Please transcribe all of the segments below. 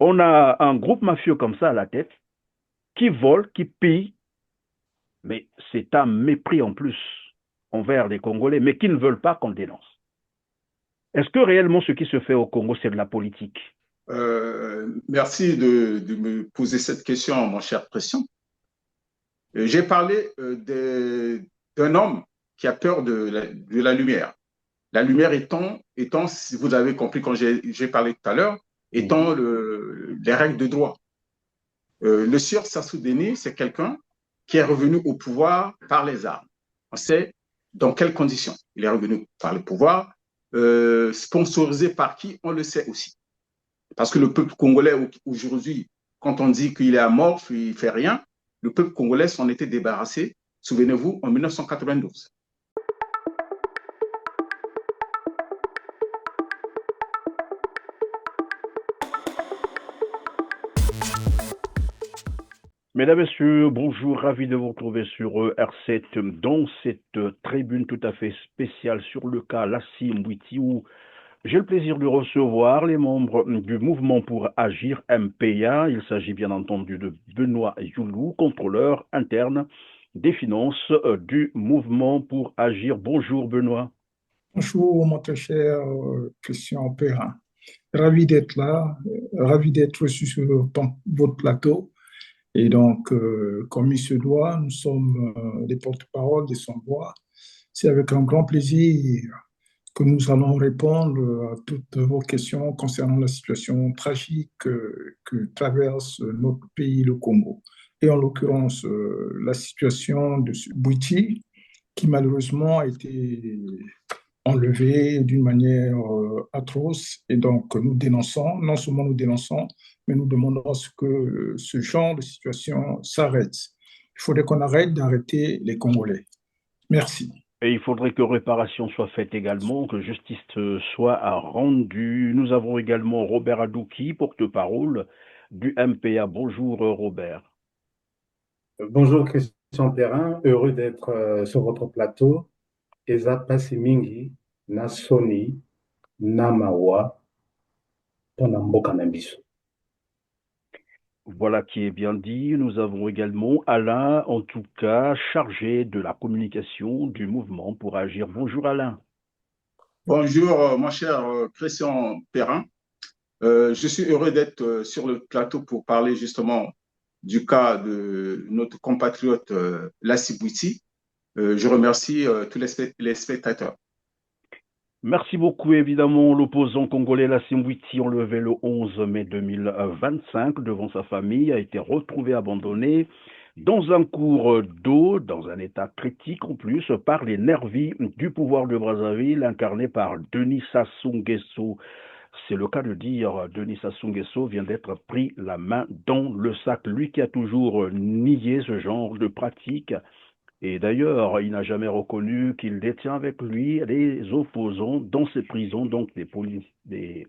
On a un groupe mafieux comme ça à la tête, qui vole, qui pille, mais c'est un mépris en plus envers les Congolais, mais qui ne veulent pas qu'on dénonce. Est-ce que réellement ce qui se fait au Congo, c'est de la politique? Merci de me poser cette question, mon cher Pression. J'ai parlé d'un homme qui a peur de la lumière. La lumière étant, si vous avez compris quand j'ai parlé tout à l'heure, étant Mhm. les règles de droit. Le sieur Sassou Deni, c'est quelqu'un qui est revenu au pouvoir par les armes. On sait dans quelles conditions il est revenu par le pouvoir, sponsorisé par qui, on le sait aussi. Parce que le peuple congolais, aujourd'hui, quand on dit qu'il est amorphe, il ne fait rien, le peuple congolais s'en était débarrassé, souvenez-vous, en 1992. Mesdames, Messieurs, bonjour, ravi de vous retrouver sur R7 dans cette tribune tout à fait spéciale sur le cas Lassim Witi où j'ai le plaisir de recevoir les membres du mouvement pour agir MPA. Il s'agit bien entendu de Benoît Youlou, contrôleur interne des finances du mouvement pour agir. Bonjour Benoît. Bonjour, mon très cher Christian Perrin. Ravi d'être là, ravi d'être reçu sur votre plateau. Et donc, comme il se doit, nous sommes les porte-parole de son voix. C'est avec un grand plaisir que nous allons répondre à toutes vos questions concernant la situation tragique que traverse notre pays, le Congo. Et en l'occurrence, la situation de ce Bouiti, qui malheureusement a été enlevé d'une manière atroce. Et donc, nous dénonçons, non seulement nous dénonçons, mais nous demandons à ce que ce genre de situation s'arrête. Il faudrait qu'on arrête d'arrêter les Congolais. Merci. Et il faudrait que réparation soit faite également, que justice soit rendue. Nous avons également Robert Adouki, porte-parole du MPA. Bonjour Robert. Bonjour Christian Perrin, heureux d'être sur votre plateau. Eza pasi mingi na soni na mawa mpona mboka na biso. Voilà qui est bien dit. Nous avons également Alain, en tout cas, chargé de la communication du mouvement pour agir. Bonjour Alain. Bonjour, mon cher Christian Perrin. Je suis heureux d'être sur le plateau pour parler justement du cas de notre compatriote Lassi Bouiti. Je remercie tous les spectateurs. Merci beaucoup. Évidemment, l'opposant congolais Lassim Witi, enlevé le 11 mai 2025 devant sa famille, a été retrouvé abandonné dans un cours d'eau, dans un état critique en plus, par les nervis du pouvoir de Brazzaville, incarné par Denis Sassou Nguesso. C'est le cas de dire, Denis Sassou Nguesso vient d'être pris la main dans le sac. Lui qui a toujours nié ce genre de pratique. Et d'ailleurs, il n'a jamais reconnu qu'il détient avec lui les opposants dans ses prisons, donc des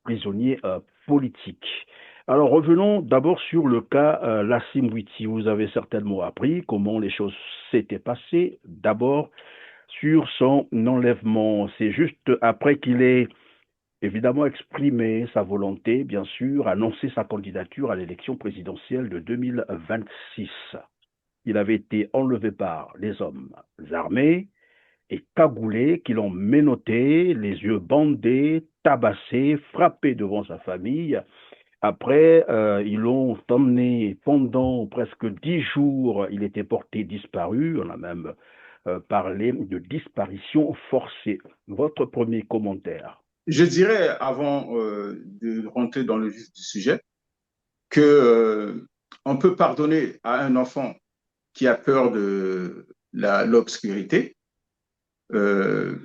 prisonniers politiques. Alors revenons d'abord sur le cas Lassim Witi. Vous avez certainement appris comment les choses s'étaient passées. D'abord sur son enlèvement. C'est juste après qu'il ait évidemment exprimé sa volonté, bien sûr, annoncé sa candidature à l'élection présidentielle de 2026. Il avait été enlevé par les hommes armés et cagoulés qui l'ont menotté, les yeux bandés, tabassé, frappé devant sa famille. Après, ils l'ont emmené pendant presque 10 jours. Il était porté disparu. On a même parlé de disparition forcée. Votre premier commentaire? Je dirais, avant de rentrer dans le vif du sujet, que on peut pardonner à un enfant qui a peur de l'obscurité. Euh,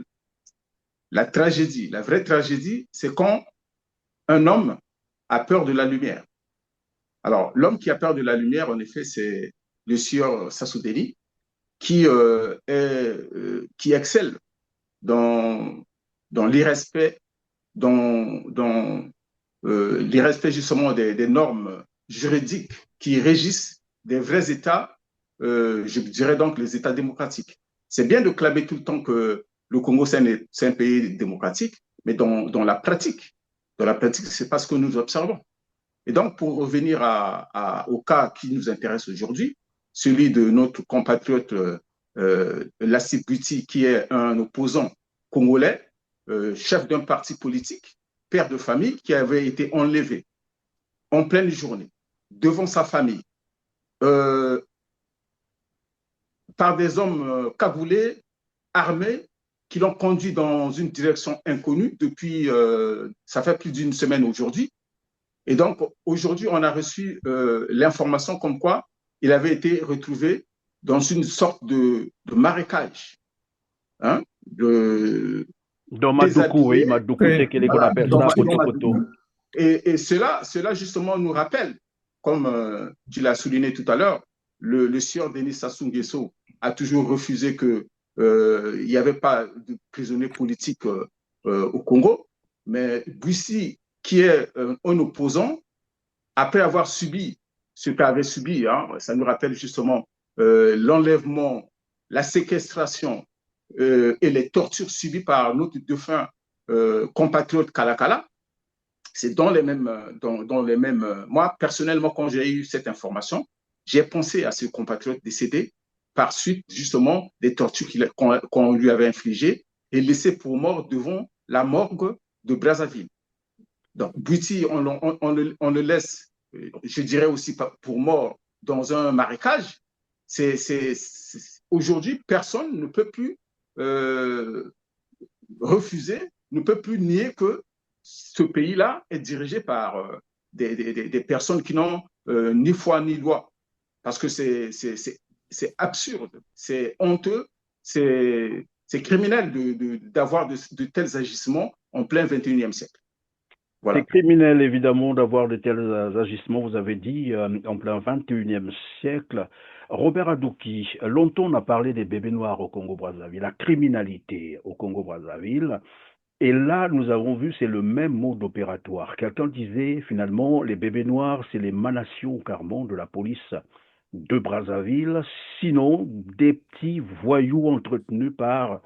la tragédie, la vraie tragédie, c'est quand un homme a peur de la lumière. Alors, l'homme qui a peur de la lumière, en effet, c'est le sieur Sassoudeli, qui excelle dans, dans l'irrespect, dans l'irrespect justement des normes juridiques qui régissent des vrais États, je dirais donc les États démocratiques. C'est bien de clamer tout le temps que le Congo, c'est un pays démocratique, mais dans la pratique, ce n'est pas ce que nous observons. Et donc, pour revenir au cas qui nous intéresse aujourd'hui, celui de notre compatriote Lassib Buti, qui est un opposant congolais, chef d'un parti politique, père de famille, qui avait été enlevé en pleine journée, devant sa famille, euh, par des hommes cagoulés, armés, qui l'ont conduit dans une direction inconnue depuis, ça fait plus d'une semaine aujourd'hui. Et donc, aujourd'hui, on a reçu l'information comme quoi il avait été retrouvé dans une sorte de marécage, hein, Dans Madoukou, oui, déshabillé, Madoukou, c'est qu'on voilà, appelle ça dans Potopoto. et cela justement nous rappelle, comme tu l'as souligné tout à l'heure, le sieur Denis Sassou Nguesso a toujours refusé qu'il n'y avait pas de prisonniers politiques au Congo, mais Bussi, qui est un opposant, après avoir subi ce qu'avait subi, hein, ça nous rappelle justement l'enlèvement, la séquestration et les tortures subies par notre défunt compatriote Kalakala, c'est dans les mêmes, moi, personnellement, quand j'ai eu cette information, j'ai pensé à ce compatriote décédé par suite, justement, des tortures qu'on lui avait infligées et laissé pour mort devant la morgue de Brazzaville. Donc, Buti, on le laisse, je dirais aussi pour mort, dans un marécage. Aujourd'hui, personne ne peut plus refuser, ne peut plus nier que ce pays-là est dirigé par des personnes qui n'ont ni foi ni loi. Parce que c'est absurde, c'est honteux, c'est criminel d'avoir de tels agissements en plein 21e siècle. C'est Voilà. criminel, évidemment, d'avoir de tels agissements, vous avez dit, en plein 21e siècle. Robert Adouki, longtemps on a parlé des bébés noirs au Congo-Brazzaville, la criminalité au Congo-Brazzaville. Et là, nous avons vu, c'est le même mode opératoire. Quelqu'un disait, finalement, les bébés noirs, c'est les manations carrément de la police de Brazzaville, sinon des petits voyous entretenus par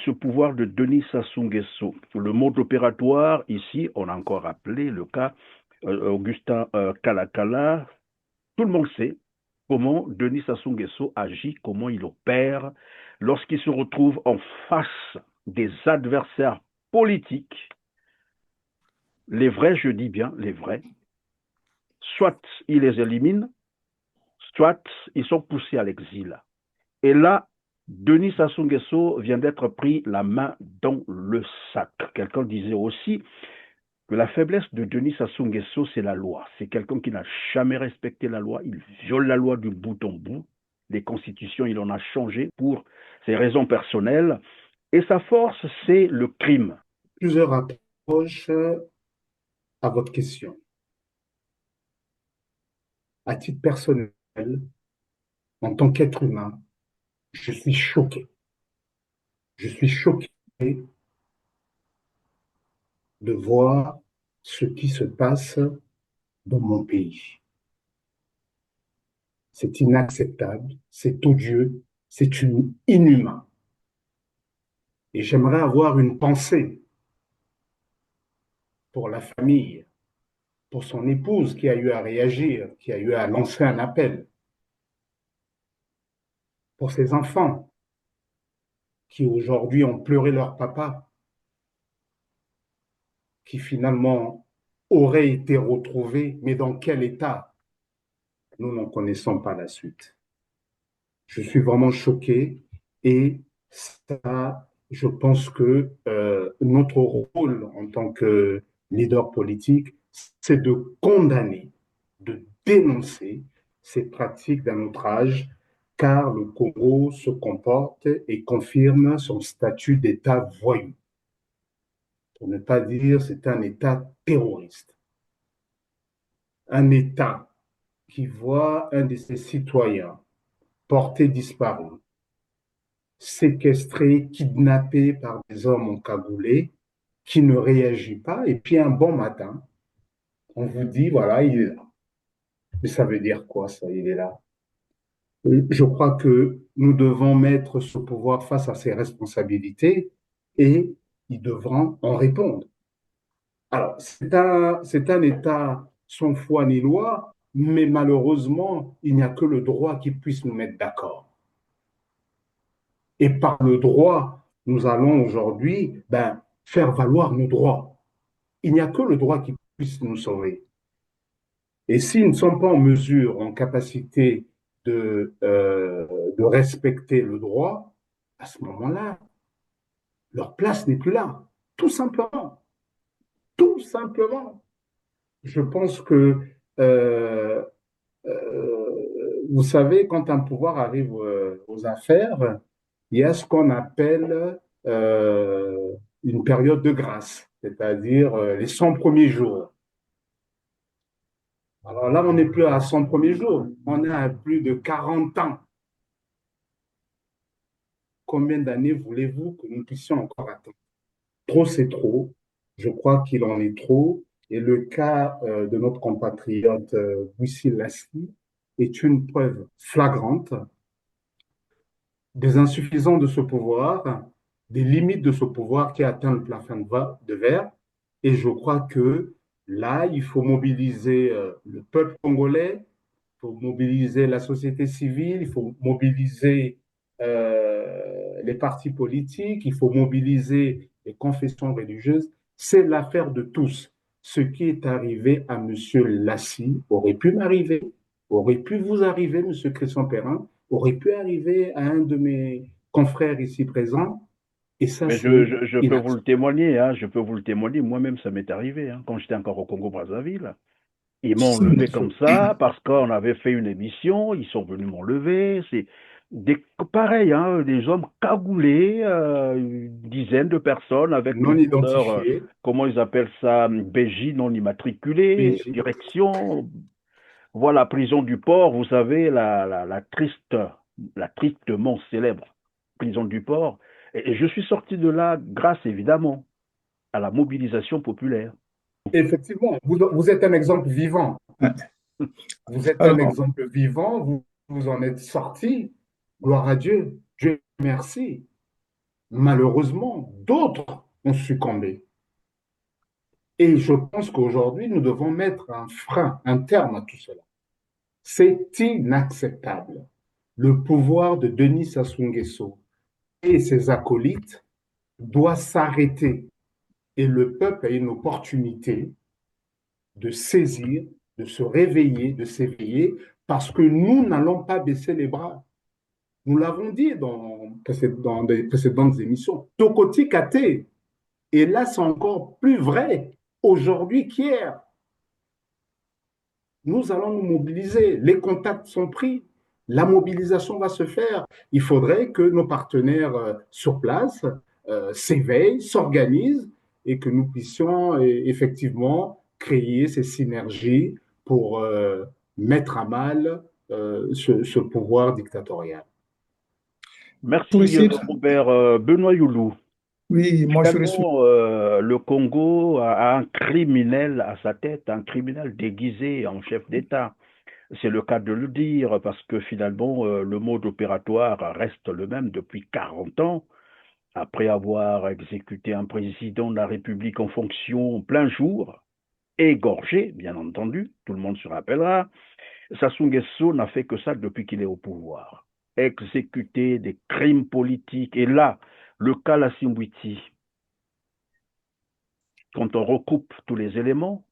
ce pouvoir de Denis Sassou Nguesso. Le mode opératoire, ici, on a encore rappelé le cas Augustin Kalakala. Tout le monde sait comment Denis Sassou Nguesso agit, comment il opère lorsqu'il se retrouve en face des adversaires politiques, les vrais, je dis bien les vrais, soit il les élimine, soit ils sont poussés à l'exil. Et là, Denis Sassou Nguesso vient d'être pris la main dans le sac. Quelqu'un disait aussi que la faiblesse de Denis Sassou Nguesso, c'est la loi. C'est quelqu'un qui n'a jamais respecté la loi. Il viole la loi du bout en bout. Les constitutions, il en a changé pour ses raisons personnelles. Et sa force, c'est le crime. Plusieurs approches à votre question. À titre personnel, en tant qu'être humain, je suis choqué. Je suis choqué de voir ce qui se passe dans mon pays. C'est inacceptable, c'est odieux, c'est inhumain. Et j'aimerais avoir une pensée pour la famille, pour son épouse qui a eu à réagir, qui a eu à lancer un appel, pour ses enfants qui aujourd'hui ont pleuré leur papa, qui finalement auraient été retrouvés, mais dans quel état? Nous n'en connaissons pas la suite. Je suis vraiment choqué et ça, je pense que notre rôle en tant que leader politique, c'est de condamner, de dénoncer ces pratiques d'un autre âge, car le Congo se comporte et confirme son statut d'État voyou. Pour ne pas dire, c'est un État terroriste. Un État qui voit un de ses citoyens porté disparu, séquestré, kidnappé par des hommes encagoulés, qui ne réagit pas, et puis un bon matin, on vous dit, voilà, il est là. Mais ça veut dire quoi, ça, il est là? Je crois que nous devons mettre ce pouvoir face à ses responsabilités et ils devront en répondre. Alors, c'est un État sans foi ni loi, mais malheureusement, il n'y a que le droit qui puisse nous mettre d'accord. Et par le droit, nous allons aujourd'hui faire valoir nos droits. Il n'y a que le droit qui puisse nous sauver. Et s'ils ne sont pas en mesure, en capacité de respecter le droit, à ce moment-là, leur place n'est plus là. Tout simplement. Tout simplement. Je pense que, vous savez, quand un pouvoir arrive aux affaires, il y a ce qu'on appelle une période de grâce, c'est-à-dire les 100 premiers jours. Alors là, on n'est plus à 100 premiers jours, on est à plus de 40 ans. Combien d'années voulez-vous que nous puissions encore attendre? Trop, c'est trop. Je crois qu'il en est trop. Et le cas de notre compatriote Bouissi Lassi est une preuve flagrante des insuffisances de ce pouvoir, des limites de ce pouvoir qui atteint le plafond de verre. Et je crois que là, il faut mobiliser le peuple congolais, il faut mobiliser la société civile, il faut mobiliser les partis politiques, il faut mobiliser les confessions religieuses. C'est l'affaire de tous. Ce qui est arrivé à M. Lassi aurait pu m'arriver, aurait pu vous arriver, M. Christian Perrin, aurait pu arriver à un de mes confrères ici présents. Et ça, Mais c'est je peux vous le témoigner, hein, je peux vous le témoigner. Moi-même, ça m'est arrivé, hein, quand j'étais encore au Congo-Brazzaville. Ils m'ont levé comme ça parce qu'on avait fait une émission, ils sont venus m'enlever. C'est pareil, hein, des hommes cagoulés, une dizaine de personnes avec non le couleur, identifié, comment ils appellent ça, BJ non immatriculé, PJ. direction, voilà, prison du port, vous savez, la tristement célèbre prison du port. Et je suis sorti de là grâce évidemment à la mobilisation populaire. Effectivement, vous êtes un exemple vivant. Vous êtes un Alors, exemple vivant, vous en êtes sorti. Gloire à Dieu. Dieu merci. Malheureusement, d'autres ont succombé. Et je pense qu'aujourd'hui, nous devons mettre un frein, un terme à tout cela. C'est inacceptable. Le pouvoir de Denis Sassou Nguesso et ses acolytes doit s'arrêter. Et le peuple a une opportunité de saisir, de se réveiller, de s'éveiller, parce que nous n'allons pas baisser les bras. Nous l'avons dit dans des précédentes émissions. Tokoti Kate. Et là, c'est encore plus vrai aujourd'hui qu'hier. Nous allons nous mobiliser. Les contacts sont pris. La mobilisation va se faire. Il faudrait que nos partenaires sur place s'éveillent, s'organisent et que nous puissions effectivement créer ces synergies pour mettre à mal ce pouvoir dictatorial. pour Merci essayer de... Robert. Benoît Youlou. Oui, moi je suis... Finalement, le Congo a un criminel à sa tête, un criminel déguisé en chef d'État. C'est le cas de le dire parce que finalement, le mode opératoire reste le même depuis 40 ans. Après avoir exécuté un président de la République en fonction plein jour, égorgé, bien entendu, tout le monde se rappellera, Sassou Nguesso n'a fait que ça depuis qu'il est au pouvoir. Exécuter des crimes politiques. Et là, le cas Lassimbouiti, quand on recoupe tous les éléments,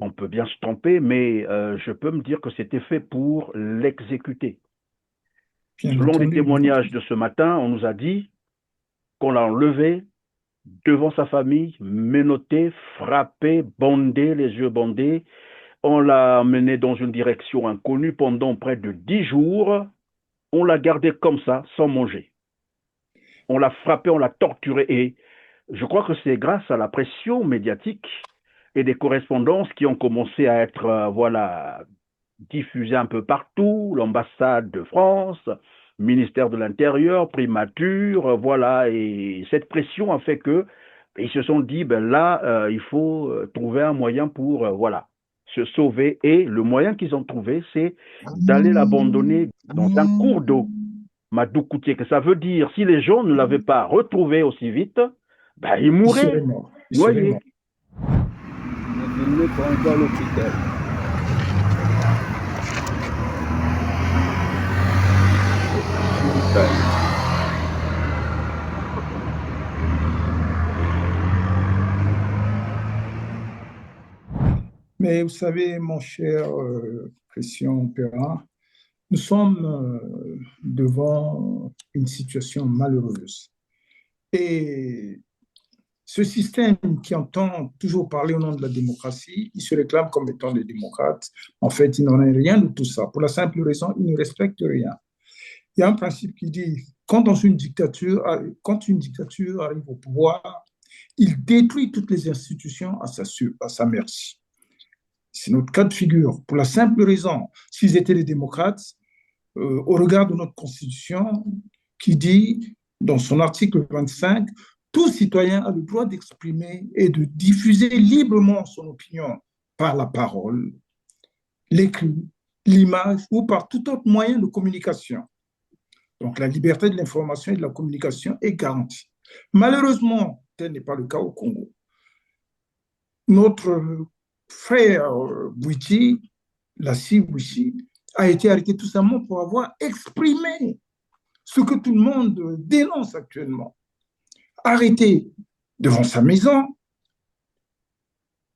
on peut bien se tromper, mais je peux me dire que c'était fait pour l'exécuter. Bien Selon les entendu, bien témoignages entendu. de ce matin, on nous a dit qu'on l'a enlevé devant sa famille, menotté, frappé, bandé, les yeux bandés. On l'a emmené dans une direction inconnue pendant près de 10 jours. On l'a gardé comme ça, sans manger. On l'a frappé, on l'a torturé. Et je crois que c'est grâce à la pression médiatique et des correspondances qui ont commencé à être diffusées un peu partout, l'ambassade de France, ministère de l'Intérieur, primature, voilà, et cette pression a fait que ils se sont dit, ben là, il faut trouver un moyen pour, se sauver, et le moyen qu'ils ont trouvé, c'est d'aller l'abandonner dans un cours d'eau, Madoukoutié, que ça veut dire, si les gens ne l'avaient pas retrouvé aussi vite, ben, ils Il serait mourraient mort. Il serait noyés. mort. filmé quand on va à l'hôpital. Showtime. Mais vous savez, mon cher Christian Perrin, nous sommes devant une situation malheureuse. Et ce système qui entend toujours parler au nom de la démocratie, il se réclame comme étant des démocrates. En fait, il n'en est rien de tout ça. Pour la simple raison, il ne respecte rien. Il y a un principe qui dit, quand une dictature arrive au pouvoir, il détruit toutes les institutions à sa merci. C'est notre cas de figure. Pour la simple raison, s'ils étaient des démocrates, au regard de notre Constitution, qui dit, dans son article 25, tout citoyen a le droit d'exprimer et de diffuser librement son opinion par la parole, l'écrit, l'image ou par tout autre moyen de communication. Donc la liberté de l'information et de la communication est garantie. Malheureusement, tel n'est pas le cas au Congo. Notre frère Bouiti, Lassi Bouiti, a été arrêté tout simplement pour avoir exprimé ce que tout le monde dénonce actuellement. Arrêté devant sa maison,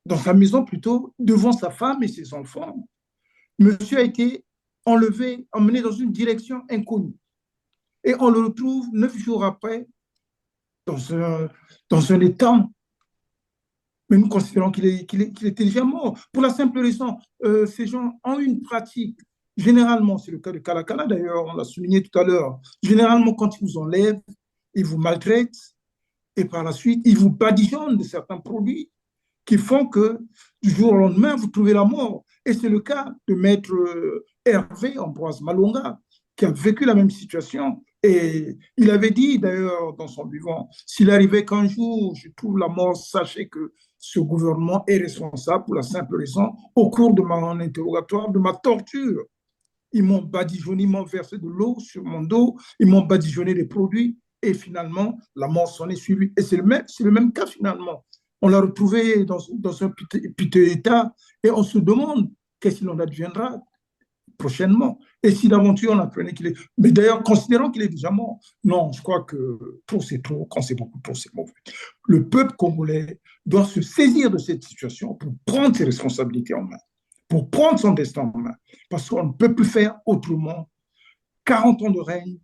dans sa maison plutôt, devant sa femme et ses enfants. Monsieur a été enlevé, emmené dans une direction inconnue. Et on le retrouve 9 jours après dans un état. Mais nous considérons qu'il était déjà mort. Pour la simple raison, ces gens ont une pratique. Généralement, c'est le cas de Kalakala d'ailleurs, on l'a souligné tout à l'heure. Généralement, quand ils vous enlèvent, ils vous maltraitent et par la suite, ils vous badigeonnent de certains produits qui font que du jour au lendemain, vous trouvez la mort. Et c'est le cas de maître Hervé Ambroise Malonga, qui a vécu la même situation. Et il avait dit d'ailleurs dans son vivant, s'il arrivait qu'un jour je trouve la mort, sachez que ce gouvernement est responsable pour la simple raison, au cours de mon interrogatoire, de ma torture. Ils m'ont badigeonné, ils m'ont versé de l'eau sur mon dos, ils m'ont badigeonné les produits, et finalement, la mort s'en est suivie. Et c'est le même cas finalement. On l'a retrouvé dans un piteux état, et on se demande qu'est-ce qu'il en adviendra prochainement. Et si d'aventure on apprenait qu'il est... Mais d'ailleurs, considérant qu'il est déjà mort, non, je crois que trop c'est trop, quand c'est beaucoup trop c'est mauvais. Le peuple congolais doit se saisir de cette situation pour prendre ses responsabilités en main, pour prendre son destin en main, parce qu'on ne peut plus faire autrement. 40 ans de règne,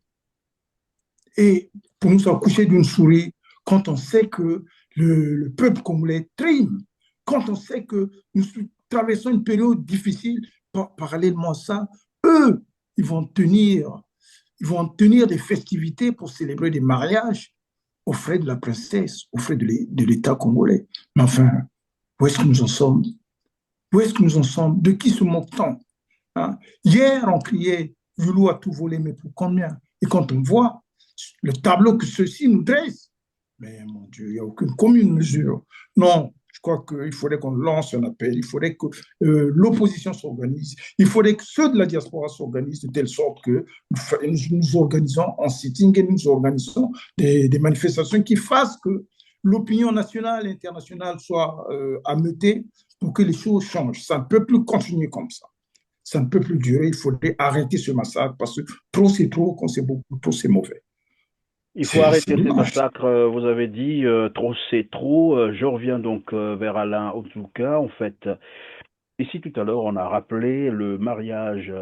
et pour nous accoucher d'une souris, quand on sait que le peuple congolais trime, quand on sait que nous traversons une période difficile, parallèlement à ça, eux, ils vont tenir des festivités pour célébrer des mariages aux frais de la princesse, aux frais de l'État congolais. Mais enfin, où est-ce que nous en sommes? Où est-ce que nous en sommes? De qui se moque-t-on? Hein? Hier, on criait « Youlou a tout volé, mais pour combien ?» Et quand on voit le tableau que ceux-ci nous dressent, mais mon Dieu, il n'y a aucune commune mesure. Non, je crois qu'il faudrait qu'on lance un appel, il faudrait que l'opposition s'organise, il faudrait que ceux de la diaspora s'organisent de telle sorte que nous organisons en sitting et nous organisons des manifestations qui fassent que l'opinion nationale et internationale soit ameutée pour que les choses changent. Ça ne peut plus continuer comme ça. Ça ne peut plus durer. Il faudrait arrêter ce massacre parce que trop c'est trop, quand c'est beaucoup trop c'est mauvais. Il faut arrêter ces massacres, vous avez dit, trop c'est trop. Je reviens donc vers Alain Otsuka. En fait, ici tout à l'heure, on a rappelé le mariage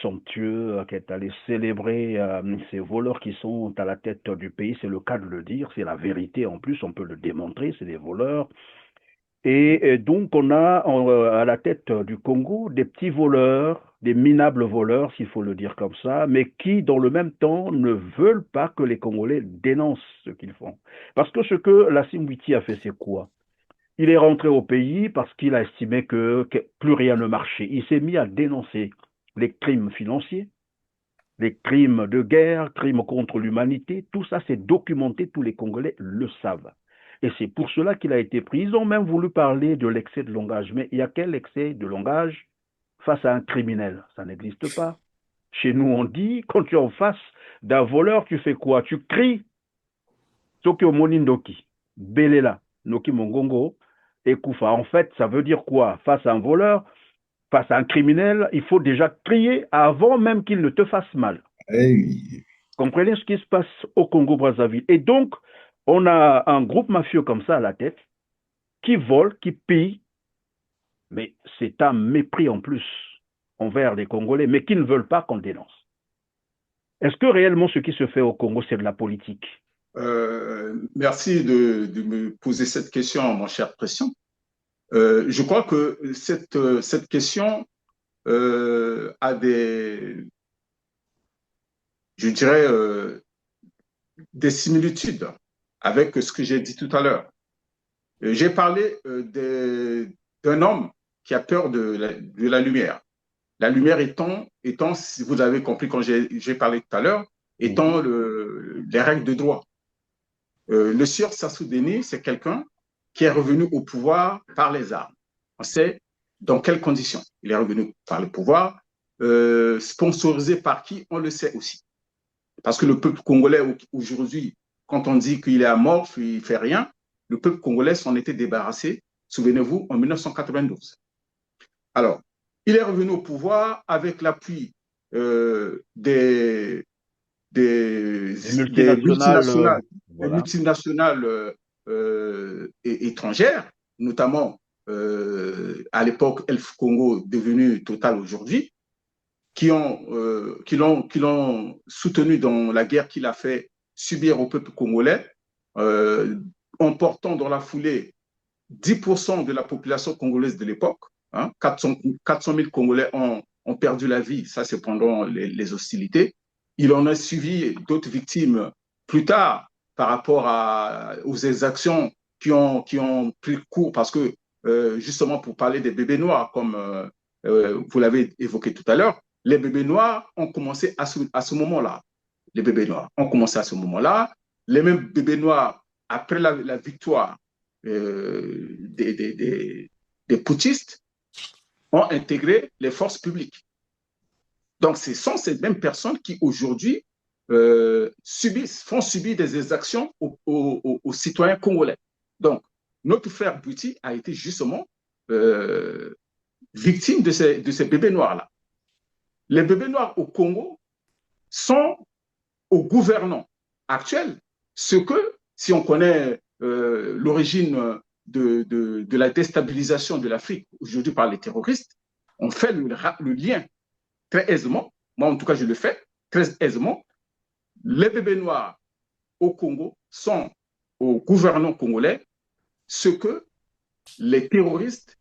somptueux qu'est allé célébrer ces voleurs qui sont à la tête du pays. C'est le cas de le dire, c'est la vérité en plus, on peut le démontrer, c'est des voleurs. Et donc, on a à la tête du Congo des petits voleurs, des minables voleurs, s'il faut le dire comme ça, mais qui, dans le même temps, ne veulent pas que les Congolais dénoncent ce qu'ils font. Parce que ce que Lassi Mwiti a fait, c'est quoi? Il est rentré au pays parce qu'il a estimé que plus rien ne marchait. Il s'est mis à dénoncer les crimes financiers, les crimes de guerre, crimes contre l'humanité. Tout ça, c'est documenté, tous les Congolais le savent. Et c'est pour cela qu'il a été pris. Ils ont même voulu parler de l'excès de langage. Mais il y a quel excès de langage face à un criminel? Ça n'existe pas. Chez nous, on dit, quand tu es en face d'un voleur, tu fais quoi? Tu cries. Tokyo Monindoki, Belela, Noki Mongongo. Ekoufa. En fait, ça veut dire quoi? Face à un voleur, face à un criminel, il faut déjà crier avant même qu'il ne te fasse mal. Eh oui. Comprenez ce qui se passe au Congo-Brazzaville. Et donc, on a un groupe mafieux comme ça à la tête, qui vole, qui pille, mais c'est un mépris en plus envers les Congolais, mais qui ne veulent pas qu'on dénonce. Est-ce que réellement ce qui se fait au Congo, c'est de la politique? Merci de me poser cette question, mon cher Christian. Je crois que cette question a je dirais, des similitudes avec ce que j'ai dit tout à l'heure. J'ai parlé d'un homme qui a peur de la lumière. La lumière étant, si vous avez compris quand j'ai parlé tout à l'heure, étant les règles de droit. Le sieur Sassou Nguesso, c'est quelqu'un qui est revenu au pouvoir par les armes. On sait dans quelles conditions il est revenu par le pouvoir, sponsorisé par qui, on le sait aussi. Parce que le peuple congolais, aujourd'hui, quand on dit qu'il est amorphe, il ne fait rien, le peuple congolais s'en était débarrassé, souvenez-vous, en 1992. Alors, il est revenu au pouvoir avec l'appui des multinationales, voilà. multinationales étrangères, notamment à l'époque Elf Congo, devenu Total aujourd'hui, qui l'ont soutenu dans la guerre qu'il a fait subir au peuple congolais, emportant dans la foulée 10% de la population congolaise de l'époque. Hein, 400 000 Congolais ont perdu la vie, ça c'est pendant les hostilités. Il en a suivi d'autres victimes plus tard par rapport aux exactions qui ont pris cours parce que, justement pour parler des bébés noirs, comme vous l'avez évoqué tout à l'heure, les bébés noirs ont commencé à ce moment-là. Les bébés noirs ont commencé à ce moment-là. Les mêmes bébés noirs, après la victoire des putschistes, ont intégré les forces publiques. Donc, ce sont ces mêmes personnes qui, aujourd'hui, font subir des exactions aux citoyens congolais. Donc, notre frère Bouti a été justement victime de ces bébés noirs-là. Les bébés noirs au Congo sont aux gouvernants actuels ce que, si on connaît l'origine de la déstabilisation de l'Afrique aujourd'hui par les terroristes, on fait le lien très aisément. Moi, en tout cas, je le fais très aisément. Les bébés noirs au Congo sont aux gouvernants congolais ce que les terroristes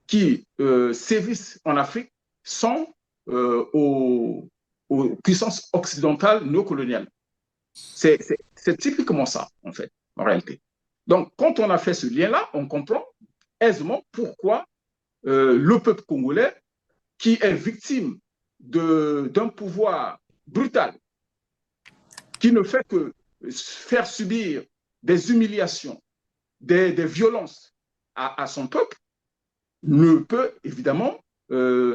qui sévissent en Afrique sont aux puissances occidentales néocoloniales. C'est typiquement ça, en fait, en réalité. Donc, quand on a fait ce lien-là, on comprend aisément pourquoi le peuple congolais, qui est victime d'un pouvoir brutal, qui ne fait que faire subir des humiliations, des violences à son peuple, ne peut évidemment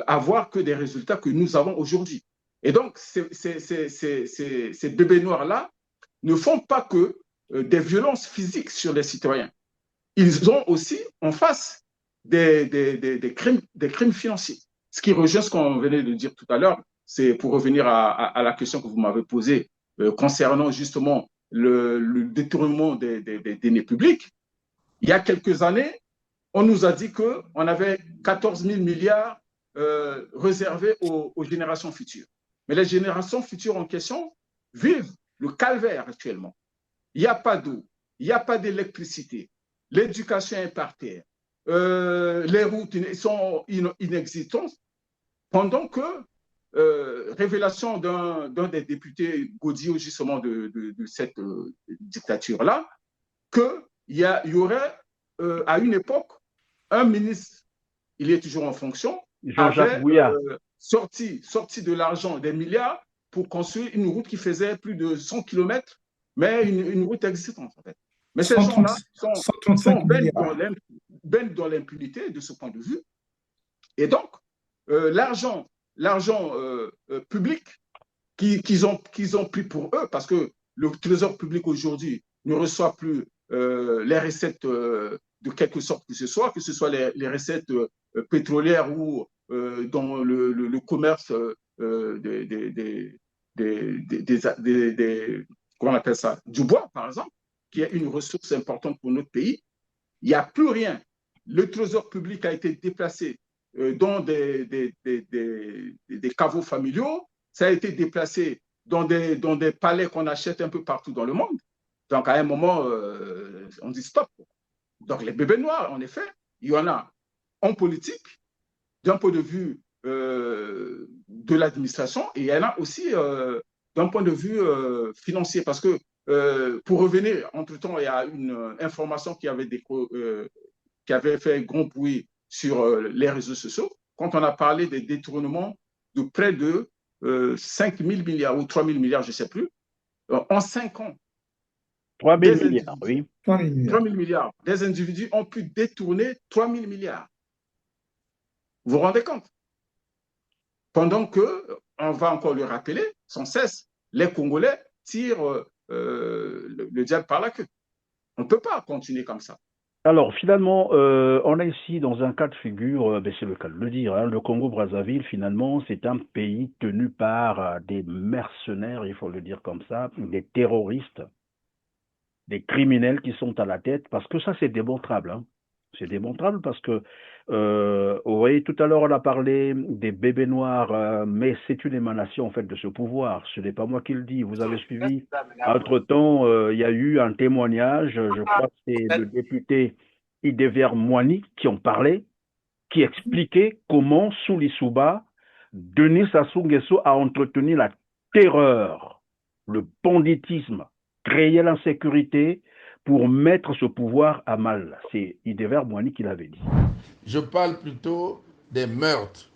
avoir que des résultats que nous avons aujourd'hui. Et donc, ces bébés noirs-là ne font pas que des violences physiques sur les citoyens. Ils ont aussi en face des crimes financiers. Ce qui rejoint ce qu'on venait de dire tout à l'heure, c'est pour revenir à la question que vous m'avez posée concernant justement le détournement des deniers publics. Il y a quelques années, on nous a dit qu'on avait 14 000 milliards réservés aux générations futures. Mais les générations futures en question vivent le calvaire actuellement. Il n'y a pas d'eau, il n'y a pas d'électricité, l'éducation est par terre, les routes sont inexistantes, pendant que, révélation d'un des députés Godillot justement de cette dictature-là, qu'il y aurait à une époque un ministre, il est toujours en fonction, avait sorti de l'argent, des milliards, pour construire une route qui faisait plus de 100 km, mais une route existante, en fait. Mais ces gens-là sont baignent dans l'impunité de ce point de vue. Et donc, l'argent public qu'ils ont pris pour eux, parce que le trésor public aujourd'hui ne reçoit plus les recettes de quelque sorte que ce soit les recettes pétrolières ou dans le commerce comment on appelle ça, du bois, par exemple, qui est une ressource importante pour notre pays. Il n'y a plus rien. Le trésor public a été déplacé dans des caveaux familiaux. Ça a été déplacé dans des palais qu'on achète un peu partout dans le monde. Donc, à un moment, on dit stop. Donc, les bébés noirs, en effet, il y en a en politique, d'un point de vue de l'administration, et il y en a aussi d'un point de vue financier. Parce que, pour revenir, entre-temps, il y a une information qui avait fait grand bruit sur les réseaux sociaux, quand on a parlé des détournements de près de 5 000 milliards ou 3 000 milliards, je ne sais plus, en 5 ans. 3 000 milliards, oui. 3 000 milliards. 3 000 milliards. Des individus ont pu détourner 3 000 milliards. Vous vous rendez compte? Pendant que, on va encore le rappeler, sans cesse, les Congolais tirent le diable par la queue. On ne peut pas continuer comme ça. Alors, finalement, on est ici dans un cas de figure, c'est le cas de le dire, hein, le Congo-Brazzaville, finalement, c'est un pays tenu par des mercenaires, il faut le dire comme ça, des terroristes, des criminels qui sont à la tête, parce que ça, c'est démontrable. Hein. C'est démontrable parce que, vous voyez, tout à l'heure, on a parlé des bébés noirs, mais c'est une émanation, en fait, de ce pouvoir. Ce n'est pas moi qui le dis. Vous avez suivi. Entre-temps, il y a eu un témoignage, je crois que c'est le député Idever Moini qui en parlait, qui expliquait comment, sous l'Issouba, Denis Sassou Nguesso a entretenu la terreur, le banditisme, créer l'insécurité pour mettre ce pouvoir à mal. C'est Idever Moini qui l'avait dit. Je parle plutôt des meurtres,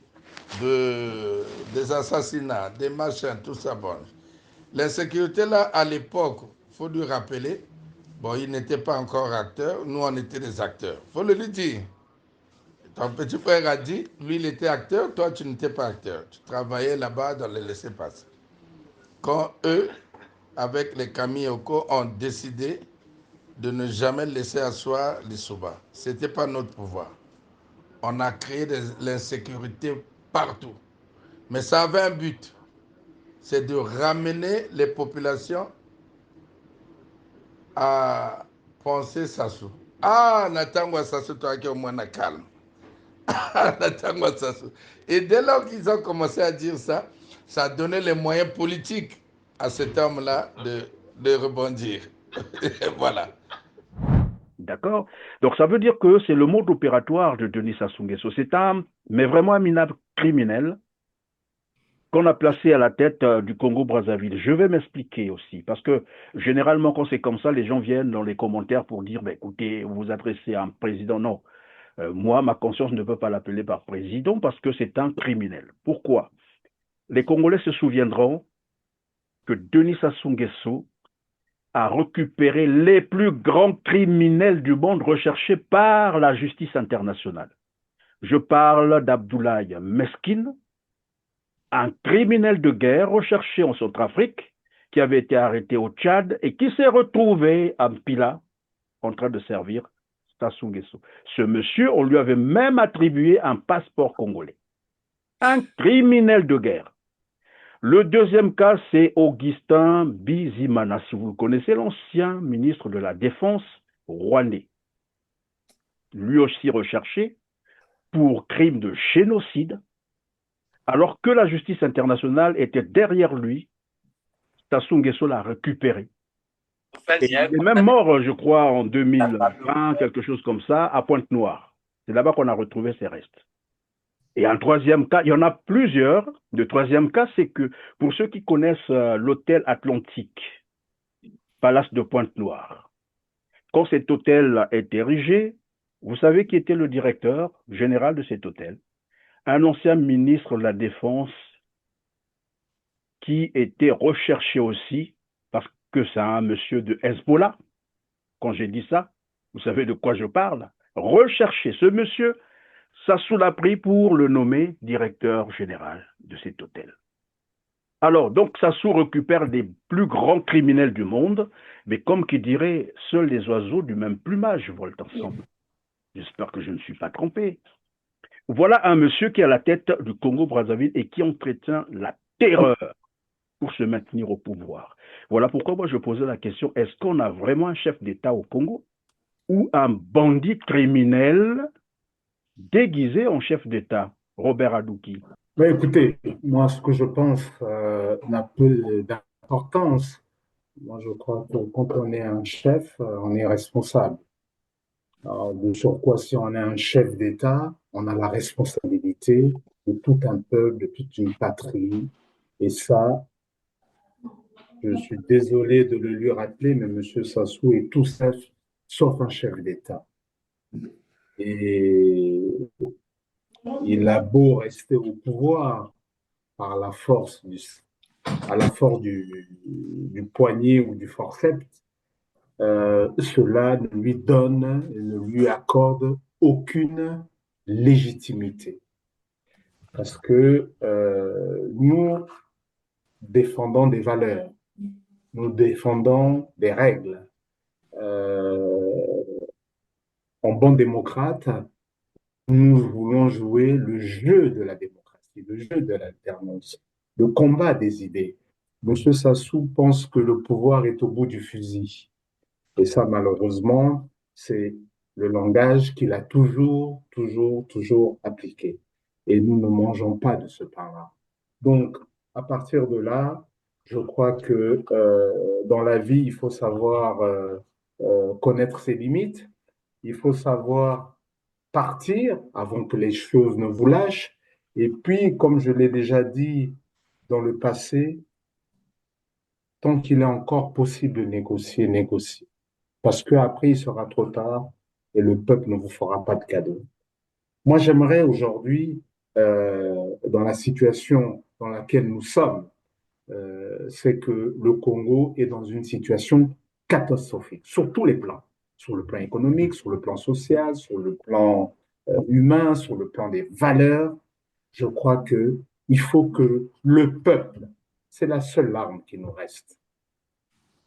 des assassinats, des machins, tout ça. Bon. L'insécurité, là, à l'époque, il faut lui rappeler, bon, il n'était pas encore acteur, nous, on était des acteurs. Il faut le lui dire. Ton petit frère a dit, lui, il était acteur, toi, tu n'étais pas acteur. Tu travaillais là-bas dans les laissez-passer. Quand eux, avec les Kamiyoko, ont décidé de ne jamais laisser asseoir l'Issouba. Ce n'était pas notre pouvoir. On a créé de l'insécurité partout. Mais ça avait un but. C'est de ramener les populations à penser Sassou. Ah, Natangwa Sassou, toi qui es au moins calme. Ah, Natangwa Sassou. Et dès lors qu'ils ont commencé à dire ça, ça a donné les moyens politiques à cet homme-là de rebondir. Voilà. D'accord. Donc ça veut dire que c'est le mode opératoire de Denis Sassou Nguesso. C'est mais vraiment un minable criminel qu'on a placé à la tête du Congo-Brazzaville. Je vais m'expliquer aussi, parce que généralement quand c'est comme ça, les gens viennent dans les commentaires pour dire, écoutez, vous vous adressez à un président. Non, moi, ma conscience ne peut pas l'appeler par président parce que c'est un criminel. Pourquoi? Les Congolais se souviendront que Denis Sassou Nguesso a récupéré les plus grands criminels du monde recherchés par la justice internationale. Je parle d'Abdoulaye Meskine, un criminel de guerre recherché en Centrafrique, qui avait été arrêté au Tchad et qui s'est retrouvé à Mpila en train de servir Sassou Nguesso. Ce monsieur, on lui avait même attribué un passeport congolais. Un criminel de guerre. Le deuxième cas, c'est Augustin Bizimana. Si vous le connaissez, l'ancien ministre de la Défense rwandais. Lui aussi recherché pour crime de génocide, alors que la justice internationale était derrière lui. Sassou Nguesso l'a récupéré. Et il est même mort, je crois, en 2020, quelque chose comme ça, à Pointe-Noire. C'est là-bas qu'on a retrouvé ses restes. Et un troisième cas, il y en a plusieurs. Le troisième cas, c'est que pour ceux qui connaissent l'hôtel Atlantique, Palace de Pointe-Noire, quand cet hôtel a été érigé, vous savez qui était le directeur général de cet hôtel? Un ancien ministre de la Défense qui était recherché aussi, parce que c'est un monsieur de Hezbollah. Quand j'ai dit ça, vous savez de quoi je parle? Recherché. Ce monsieur, Sassou l'a pris pour le nommer directeur général de cet hôtel. Alors, donc, Sassou récupère les plus grands criminels du monde, mais comme qui dirait, seuls les oiseaux du même plumage volent ensemble. J'espère que je ne suis pas trompé. Voilà un monsieur qui est à la tête du Congo-Brazzaville et qui entretient la terreur pour se maintenir au pouvoir. Voilà pourquoi moi je posais la question, est-ce qu'on a vraiment un chef d'État au Congo ou un bandit criminel déguisé en chef d'État, Robert Adouki? Mais écoutez, moi, ce que je pense n'a peu d'importance. Moi, je crois que quand on est un chef, on est responsable. Alors, de surcroît, si on est un chef d'État, on a la responsabilité de tout un peuple, de toute une patrie. Et ça, je suis désolé de le lui rappeler, mais M. Sassou est tout ça sauf un chef d'État. Et il a beau rester au pouvoir par la force du poignet ou du forceps, cela ne lui donne, ne lui accorde aucune légitimité. Parce que nous défendons des valeurs, nous défendons des règles. En bon démocrate, nous voulons jouer le jeu de la démocratie, le jeu de l'alternance, le combat des idées. M. Sassou pense que le pouvoir est au bout du fusil. Et ça, malheureusement, c'est le langage qu'il a toujours appliqué. Et nous ne mangeons pas de ce pain-là. Donc, à partir de là, je crois que dans la vie, il faut savoir connaître ses limites. Il faut savoir partir avant que les choses ne vous lâchent. Et puis, comme je l'ai déjà dit dans le passé, tant qu'il est encore possible de négocier, négocier. Parce qu'après, il sera trop tard et le peuple ne vous fera pas de cadeau. Moi, j'aimerais aujourd'hui, dans la situation dans laquelle nous sommes, c'est que le Congo est dans une situation catastrophique, sur tous les plans, sur le plan économique, sur le plan social, sur le plan humain, sur le plan des valeurs. Je crois que il faut que le peuple, c'est la seule arme qui nous reste,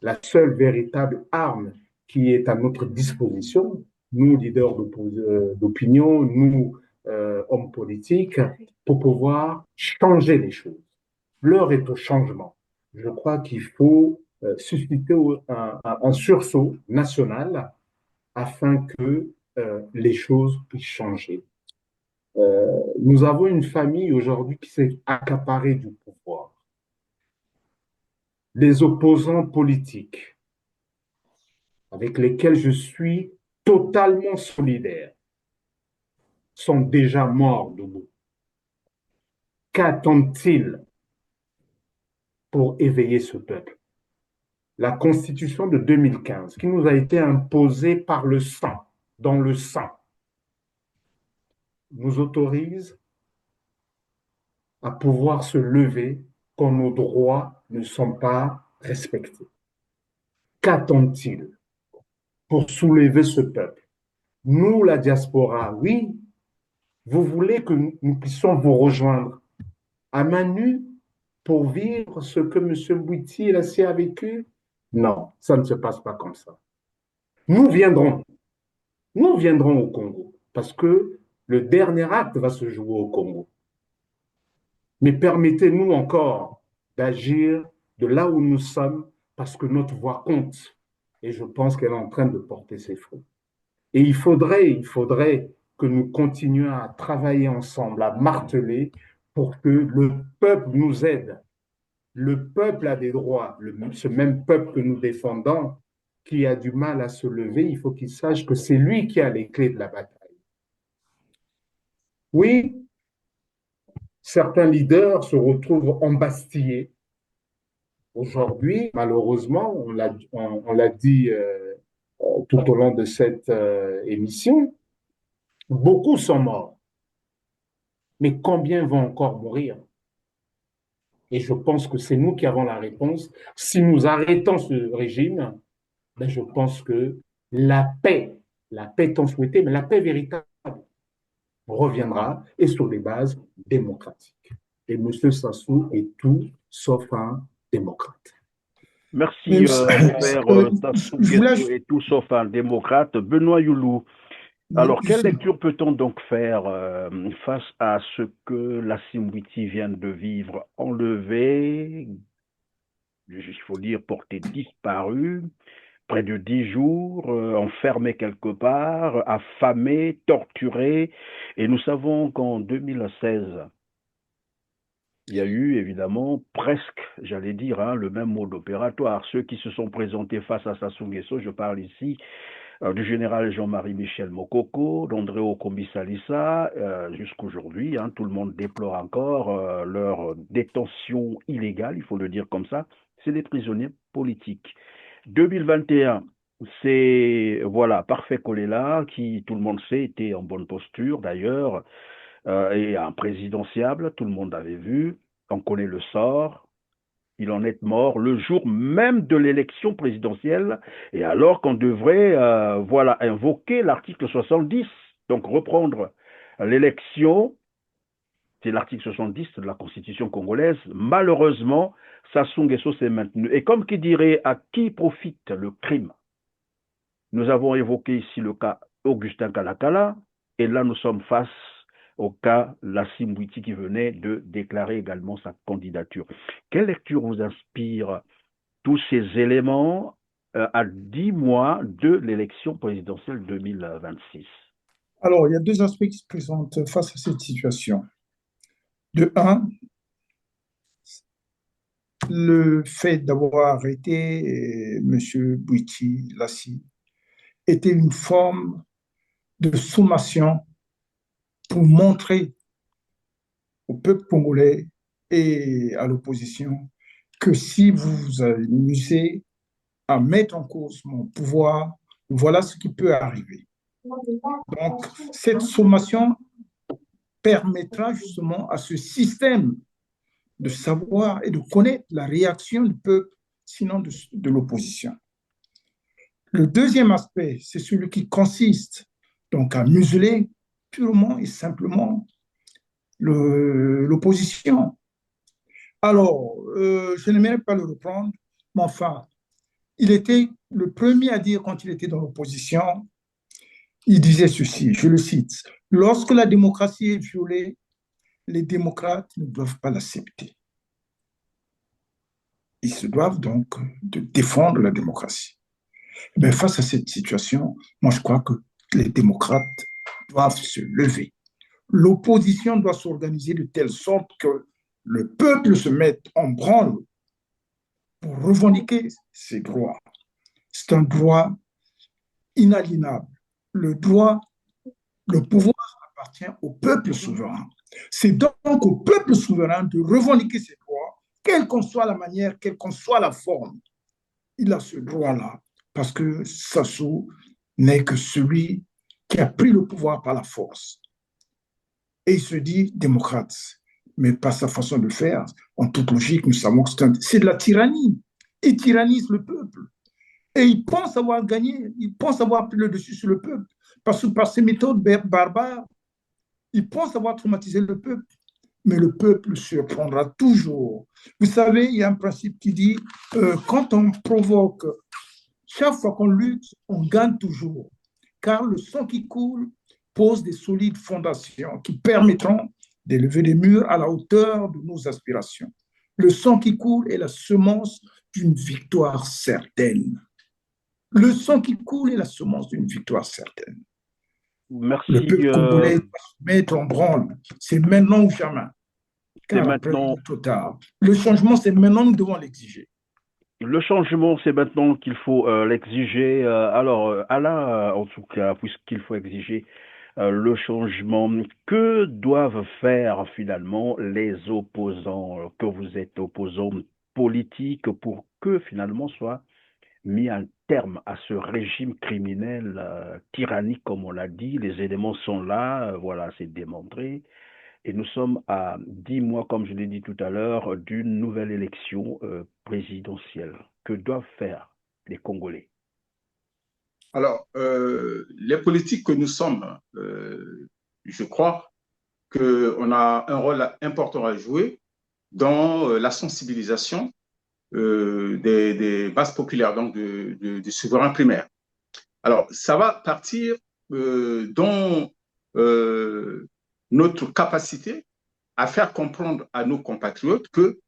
la seule véritable arme qui est à notre disposition, nous leaders d'opinion, nous hommes politiques, pour pouvoir changer les choses. L'heure est au changement. Je crois qu'il faut susciter un sursaut national afin que les choses puissent changer. Nous avons une famille aujourd'hui qui s'est accaparée du pouvoir. Les opposants politiques avec lesquels je suis totalement solidaire sont déjà morts debout. Qu'attendent-ils pour éveiller ce peuple? La Constitution de 2015, qui nous a été imposée par le sang, dans le sang, nous autorise à pouvoir se lever quand nos droits ne sont pas respectés. Qu'attendent-ils pour soulever ce peuple? Nous, la diaspora, oui, vous voulez que nous puissions vous rejoindre à main nue pour vivre ce que M. Mbouiti et la CIA a vécu? Non, ça ne se passe pas comme ça. Nous viendrons au Congo parce que le dernier acte va se jouer au Congo. Mais permettez-nous encore d'agir de là où nous sommes parce que notre voix compte. Et je pense qu'elle est en train de porter ses fruits. Et il faudrait que nous continuions à travailler ensemble, à marteler pour que le peuple nous aide. Le peuple a des droits. Ce même peuple que nous défendons, qui a du mal à se lever, il faut qu'il sache que c'est lui qui a les clés de la bataille. Oui, certains leaders se retrouvent embastillés. Aujourd'hui, malheureusement, on l'a dit tout au long de cette émission, beaucoup sont morts. Mais combien vont encore mourir? Et je pense que c'est nous qui avons la réponse. Si nous arrêtons ce régime, ben je pense que la paix tant souhaitée, mais la paix véritable reviendra et sur des bases démocratiques. Et M. Sassou est tout sauf un démocrate. Merci, Robert Sassou Nguesso est tout sauf un démocrate. Benoît Youlou, Alors, quelle Justement. lecture peut-on donc faire face à ce que la Simbiti vient de vivre? Enlevée, il faut dire portée disparue, près de 10 jours, enfermée quelque part, affamée, torturée. Et nous savons qu'en 2016, il y a eu évidemment presque, j'allais dire, hein, le même mode opératoire. Ceux qui se sont présentés face à Sassou Nguesso, je parle ici du général Jean-Marie Michel Mokoko, d'André Okombi Salissa, jusqu'aujourd'hui, hein, tout le monde déplore encore leur détention illégale, il faut le dire comme ça. C'est des prisonniers politiques. 2021, c'est voilà Parfait Kolela qui, tout le monde sait, était en bonne posture d'ailleurs et un présidentiable, tout le monde avait vu. On connaît le sort. Il en est mort le jour même de l'élection présidentielle, et alors qu'on devrait voilà, invoquer l'article 70, donc reprendre l'élection, c'est l'article 70 de la Constitution congolaise. Malheureusement, Sassou Nguesso s'est maintenu. Et comme qui dirait, à qui profite le crime? Nous avons évoqué ici le cas Augustin Kalakala, et là nous sommes face au cas Lassim Bouiti qui venait de déclarer également sa candidature. Quelle lecture vous inspire tous ces éléments à 10 mois de l'élection présidentielle 2026? Alors, il y a deux aspects qui se présentent face à cette situation. De un, le fait d'avoir arrêté M. Bouiti Lassi était une forme de sommation pour montrer au peuple congolais et à l'opposition que si vous vous amusez à mettre en cause mon pouvoir, voilà ce qui peut arriver. Donc, cette sommation permettra justement à ce système de savoir et de connaître la réaction du peuple, sinon de l'opposition. Le deuxième aspect, c'est celui qui consiste donc à museler purement et simplement l'opposition. Alors, je n'aimerais pas le reprendre, mais enfin, il était le premier à dire quand il était dans l'opposition, il disait ceci, je le cite, lorsque la démocratie est violée, les démocrates ne doivent pas l'accepter. Ils se doivent donc de défendre la démocratie. Mais face à cette situation, moi je crois que les démocrates doivent se lever. L'opposition doit s'organiser de telle sorte que le peuple se mette en branle pour revendiquer ses droits. C'est un droit inaliénable. Le droit, le pouvoir appartient au peuple souverain. C'est donc au peuple souverain de revendiquer ses droits, quelle qu'en soit la manière, quelle qu'en soit la forme. Il a ce droit-là parce que Sassou n'est que celui qui a pris le pouvoir par la force. Et il se dit démocrate, mais pas sa façon de faire. En toute logique, nous savons que c'est de la tyrannie. Il tyrannise le peuple. Et il pense avoir gagné, il pense avoir pris le dessus sur le peuple. Parce que par ses méthodes barbares, il pense avoir traumatisé le peuple. Mais le peuple surprendra toujours. Vous savez, il y a un principe qui dit, quand on provoque, chaque fois qu'on lutte, on gagne toujours. Car le sang qui coule pose des solides fondations qui permettront d'élever des murs à la hauteur de nos aspirations. Le sang qui coule est la semence d'une victoire certaine. Le sang qui coule est la semence d'une victoire certaine. Merci. Le peuple congolais doit se mettre en branle. C'est maintenant ou jamais. Car après, il est trop tard. Le changement, c'est maintenant, nous devons l'exiger. Le changement, c'est maintenant qu'il faut l'exiger. Alors, Alain, en tout cas, puisqu'il faut exiger le changement, que doivent faire finalement les opposants, que vous êtes opposants politiques, pour que finalement soit mis un terme à ce régime criminel tyrannique, comme on l'a dit. Les éléments sont là, voilà, c'est démontré. Et nous sommes à 10 mois, comme je l'ai dit tout à l'heure, d'une nouvelle élection présidentielle. Que doivent faire les Congolais? Alors, les politiques que nous sommes, je crois qu'on a un rôle important à jouer dans la sensibilisation des bases populaires, donc du souverain primaire. Alors, ça va partir dans notre capacité à faire comprendre à nos compatriotes que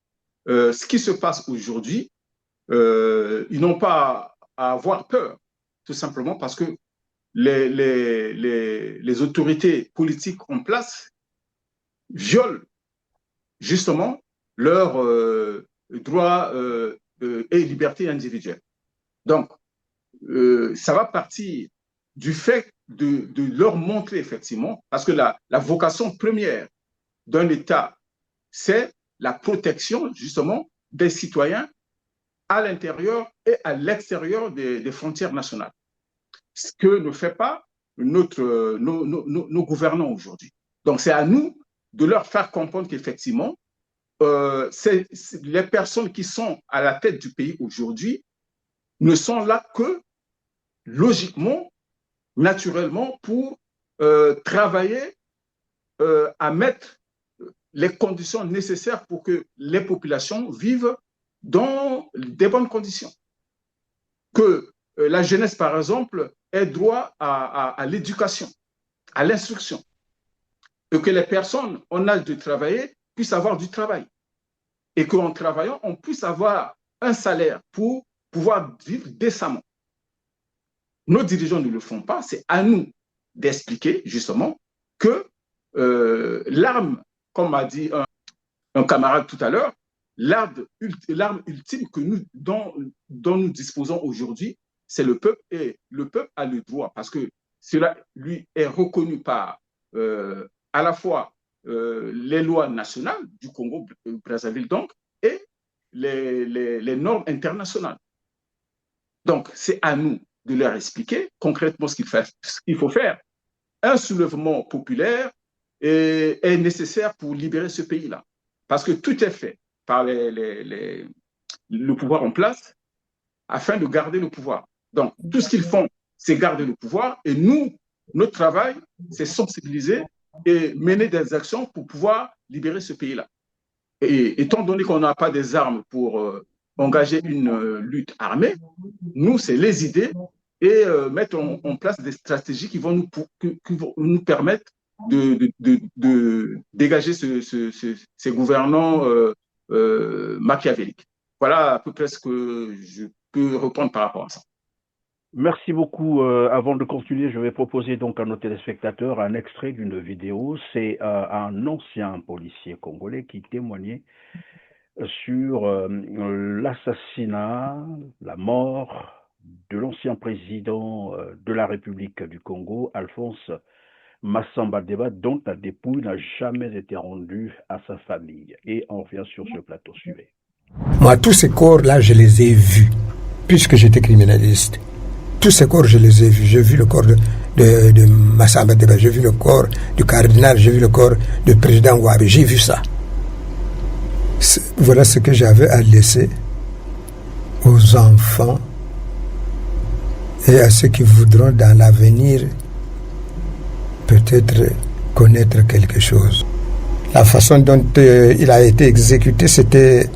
ce qui se passe aujourd'hui, ils n'ont pas à avoir peur, tout simplement parce que les autorités politiques en place violent justement leurs droits et libertés individuelles. Donc, ça va partir du fait de leur montrer effectivement, parce que la vocation première d'un État, c'est la protection justement des citoyens à l'intérieur et à l'extérieur des frontières nationales. Ce que ne fait pas nos gouvernants aujourd'hui. Donc, c'est à nous de leur faire comprendre qu'effectivement, les personnes qui sont à la tête du pays aujourd'hui ne sont là que logiquement, naturellement, pour travailler à mettre les conditions nécessaires pour que les populations vivent dans des bonnes conditions. Que la jeunesse, par exemple, ait droit à l'éducation, à l'instruction, et que les personnes en âge de travailler puissent avoir du travail, et qu'en travaillant, on puisse avoir un salaire pour pouvoir vivre décemment. Nos dirigeants ne le font pas, c'est à nous d'expliquer justement que l'arme, comme a dit un camarade tout à l'heure, l'arme ultime dont nous disposons aujourd'hui, c'est le peuple, et le peuple a le droit, parce que cela lui est reconnu par à la fois les lois nationales du Congo-Brazzaville donc, et les normes internationales. Donc, c'est à nous de leur expliquer concrètement ce qu'il faut faire. Un soulèvement populaire est nécessaire pour libérer ce pays-là, parce que tout est fait par le pouvoir en place afin de garder le pouvoir. Donc, tout ce qu'ils font, c'est garder le pouvoir, et nous, notre travail, c'est sensibiliser et mener des actions pour pouvoir libérer ce pays-là. Et étant donné qu'on n'a pas des armes pour engager une lutte armée, nous, c'est les idées et mettre en place des stratégies qui vont nous permettre de dégager ces gouvernants machiavéliques. Voilà à peu près ce que je peux répondre par rapport à ça. Merci beaucoup. Avant de continuer, je vais proposer donc à nos téléspectateurs un extrait d'une vidéo. C'est un ancien policier congolais qui témoignait sur l'assassinat, la mort de l'ancien président de la République du Congo, Alphonse Massamba Deba, dont la dépouille n'a jamais été rendue à sa famille. Et on revient sur ce plateau suivant. Moi, tous ces corps-là, je les ai vus, puisque j'étais criminaliste. Tous ces corps, je les ai vus. J'ai vu le corps de Massamba Deba, j'ai vu le corps du cardinal, j'ai vu le corps du président Ouabi, j'ai vu ça. Voilà ce que j'avais à laisser aux enfants et à ceux qui voudront dans l'avenir peut-être connaître quelque chose. La façon dont il a été exécuté, c'était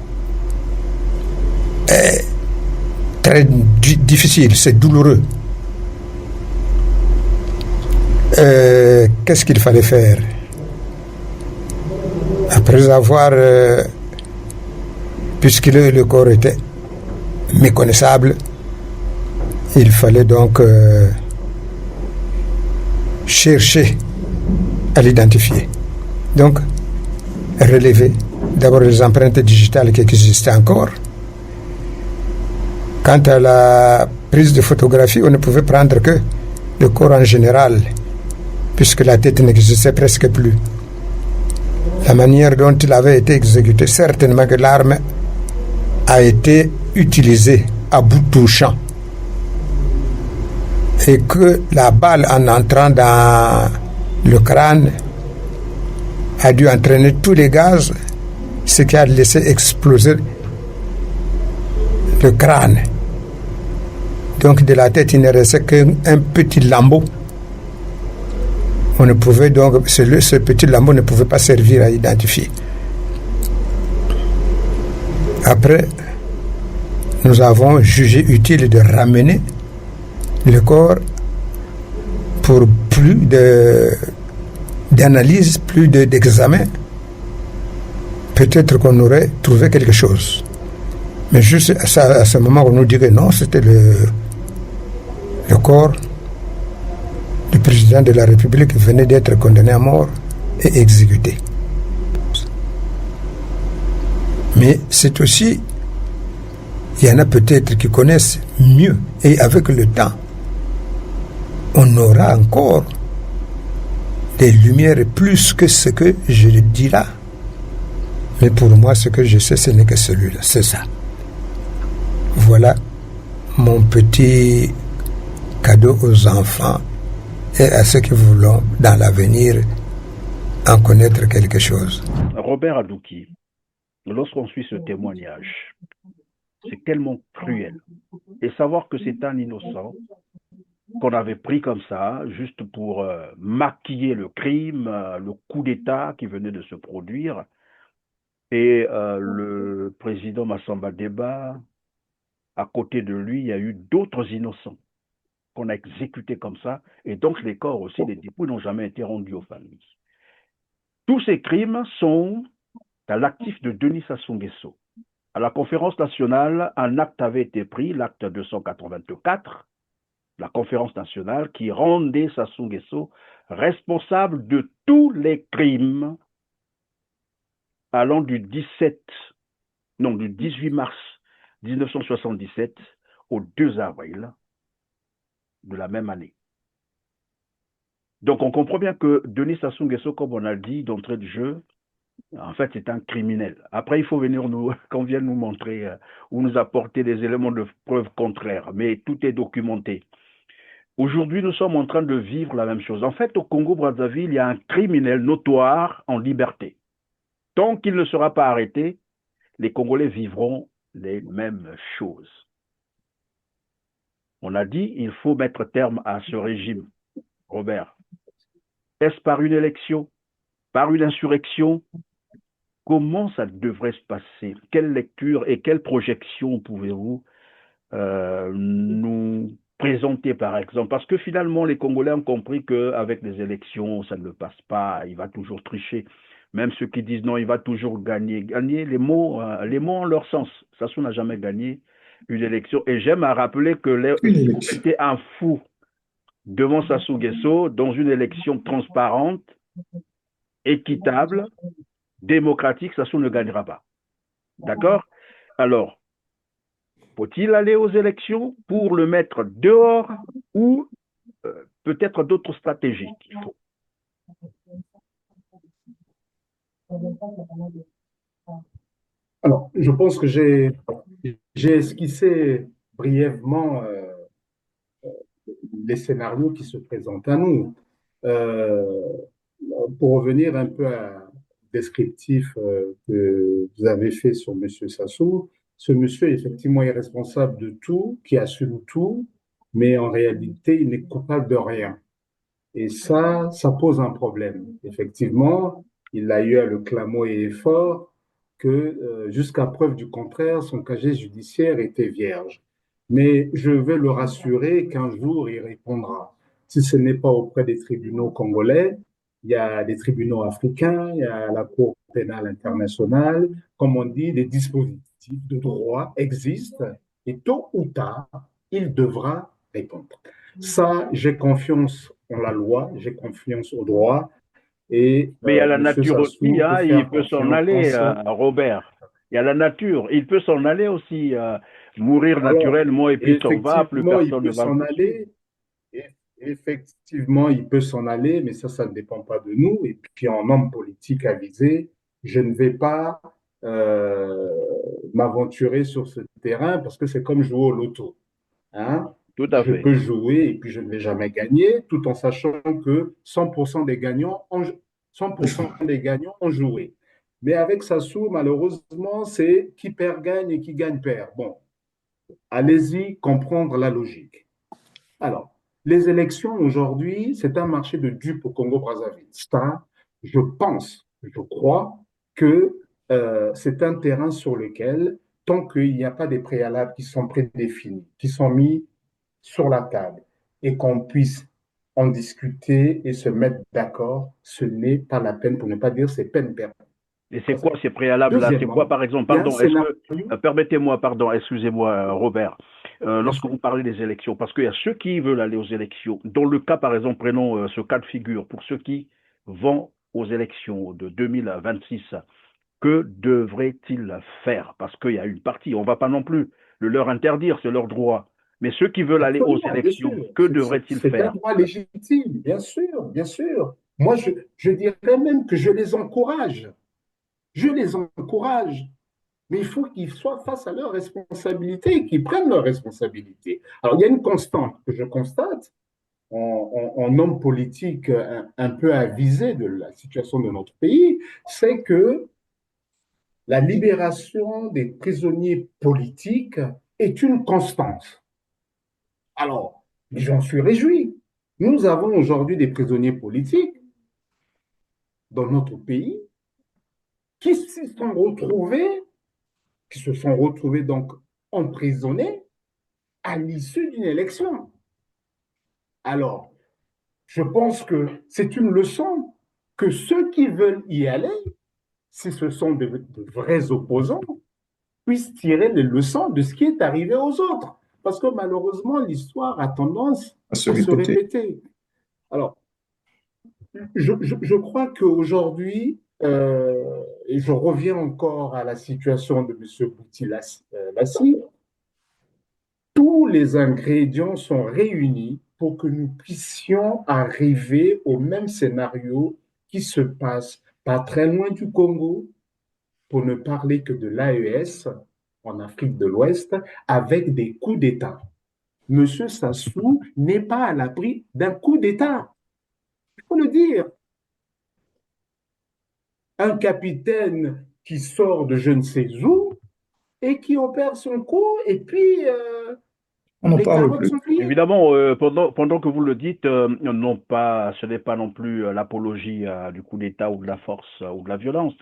très difficile, c'est douloureux. Qu'est-ce qu'il fallait faire? Après avoir, puisque le corps était méconnaissable, il fallait donc chercher à l'identifier. Donc, relever d'abord les empreintes digitales qui existaient encore. Quant à la prise de photographie, on ne pouvait prendre que le corps en général, puisque la tête n'existait presque plus. La manière dont il avait été exécuté, certainement que l'arme a été utilisée à bout touchant. Et que la balle, en entrant dans le crâne, a dû entraîner tous les gaz, ce qui a laissé exploser le crâne. Donc de la tête, il ne restait qu'un petit lambeau. On ne pouvait donc, ce petit lambeau ne pouvait pas servir à identifier. Après, nous avons jugé utile de ramener le corps pour plus d'analyse, plus d'examen, peut-être qu'on aurait trouvé quelque chose. Mais juste à ce moment, on nous dit que non, c'était le corps du président de la République qui venait d'être condamné à mort et exécuté. Mais c'est aussi, il y en a peut-être qui connaissent mieux, et avec le temps, on aura encore des lumières plus que ce que je dis là. Mais pour moi, ce que je sais, ce n'est que celui-là, c'est ça. Voilà mon petit cadeau aux enfants et à ceux qui voulons, dans l'avenir, en connaître quelque chose. Robert Adouki, lorsqu'on suit ce témoignage, c'est tellement cruel. Et savoir que c'est un innocent qu'on avait pris comme ça, juste pour maquiller le crime, le coup d'État qui venait de se produire. Et le président Massamba Deba, à côté de lui, il y a eu d'autres innocents qu'on a exécutés comme ça. Et donc les corps aussi, les dépouilles n'ont jamais été rendus aux familles. Tous ces crimes sont à l'actif de Denis Sassou Nguesso. À la conférence nationale, un acte avait été pris, l'acte 284, la conférence nationale qui rendait Sassou Nguesso responsable de tous les crimes allant du 18 mars 1977 au 2 avril de la même année. Donc on comprend bien que Denis Sassou Nguesso, comme on a dit d'entrée de jeu, en fait c'est un criminel. Après il faut venir qu'on vienne nous montrer ou nous apporter des éléments de preuve contraires, mais tout est documenté. Aujourd'hui nous sommes en train de vivre la même chose. En fait au Congo-Brazzaville, il y a un criminel notoire en liberté. Tant qu'il ne sera pas arrêté, les Congolais vivront les mêmes choses. On a dit il faut mettre terme à ce régime. Robert, est-ce par une élection, par une insurrection? Comment ça devrait se passer? Quelle lecture et quelle projection pouvez-vous nous présenter par exemple? Parce que finalement les Congolais ont compris qu'avec les élections ça ne passe pas, il va toujours tricher. Même ceux qui disent non, il va toujours gagner. Gagner, les mots ont leur sens. Sassou n'a jamais gagné une élection. Et j'aime à rappeler que c'était un fou devant Sassou Nguesso dans une élection transparente, équitable, démocratique. Sassou ne gagnera pas. D'accord? Alors, faut-il aller aux élections pour le mettre dehors ou peut-être d'autres stratégies qu'il faut? Alors, je pense que j'ai esquissé brièvement les scénarios qui se présentent à nous. Pour revenir un peu à descriptif que vous avez fait sur M. Sassou, ce monsieur effectivement est responsable de tout, qui assume tout, mais en réalité, il n'est coupable de rien. Et ça pose un problème. Effectivement, il a eu à le clamer et fort que jusqu'à preuve du contraire, son casier judiciaire était vierge. Mais je veux le rassurer qu'un jour, il répondra. Si ce n'est pas auprès des tribunaux congolais, il y a des tribunaux africains, il y a la Cour pénale internationale. Comme on dit, les dispositifs de droit existent et tôt ou tard, il devra répondre. Ça, j'ai confiance en la loi, j'ai confiance au droit. Mais il y a la nature aussi, hein, il peut s'en aller, Robert. Il y a la nature, il peut s'en aller aussi, mourir naturellement et puis s'en va, plus personne ne va s'en aller. Effectivement, il peut s'en aller, mais ça ne dépend pas de nous. Et puis, en homme politique avisé, je ne vais pas m'aventurer sur ce terrain parce que c'est comme jouer au loto. Hein? Tout à fait. Je peux jouer et puis je ne vais jamais gagner, tout en sachant que 100% des gagnants ont joué. Mais avec Sassou, malheureusement, c'est qui perd gagne et qui gagne perd. Bon, allez-y comprendre la logique. Alors, les élections aujourd'hui, c'est un marché de dupes au Congo-Brazzaville. Ça, je pense, je crois que c'est un terrain sur lequel, tant qu'il n'y a pas des préalables qui sont prédéfinis, qui sont mis sur la table et qu'on puisse en discuter et se mettre d'accord, ce n'est pas la peine, pour ne pas dire c'est peine perdue. Et c'est quoi ces préalables-là? C'est quoi, Deuxièmement, par exemple? il y a un Pardon, scénario. permettez-moi, pardon, excusez-moi, Robert, Bien lorsque sûr. vous parlez des élections, parce qu'il y a ceux qui veulent aller aux élections. Dans le cas, par exemple, prenons ce cas de figure, pour ceux qui vont aux élections de 2026, que devraient-ils faire? Parce qu'il y a une partie, on ne va pas non plus le leur interdire, c'est leur droit. Mais ceux qui veulent aller aux Absolument, bien élections, sûr. que devraient-ils C'est un faire? droit légitime, bien sûr, bien sûr. Moi, je dirais même que je les encourage. Je les encourage. Mais il faut qu'ils soient face à leurs responsabilités et qu'ils prennent leurs responsabilités. Alors, il y a une constante que je constate en homme politique un peu avisé de la situation de notre pays, c'est que la libération des prisonniers politiques est une constante. Alors, j'en suis réjoui. Nous avons aujourd'hui des prisonniers politiques dans notre pays qui se sont retrouvés, qui se sont retrouvés donc emprisonnés à l'issue d'une élection. Alors, je pense que c'est une leçon que ceux qui veulent y aller, si ce sont de vrais opposants, puissent tirer les leçons de ce qui est arrivé aux autres. Parce que malheureusement, l'histoire a tendance À se à se répéter. répéter. Alors, je crois qu'aujourd'hui, et je reviens encore à la situation de M. Bouti-Lassi, tous les ingrédients sont réunis pour que nous puissions arriver au même scénario qui se passe pas très loin du Congo, pour ne parler que de l'AES en Afrique de l'Ouest, avec des coups d'État. M. Sassou n'est pas à l'abri d'un coup d'État. Il faut le dire. Un capitaine qui sort de je ne sais où et qui opère son coup, et puis On n'en les parle carottes plus. sont pliées. Évidemment, pendant que vous le dites, non pas, ce n'est pas non plus l'apologie du coup d'État ou de la force ou de la violence,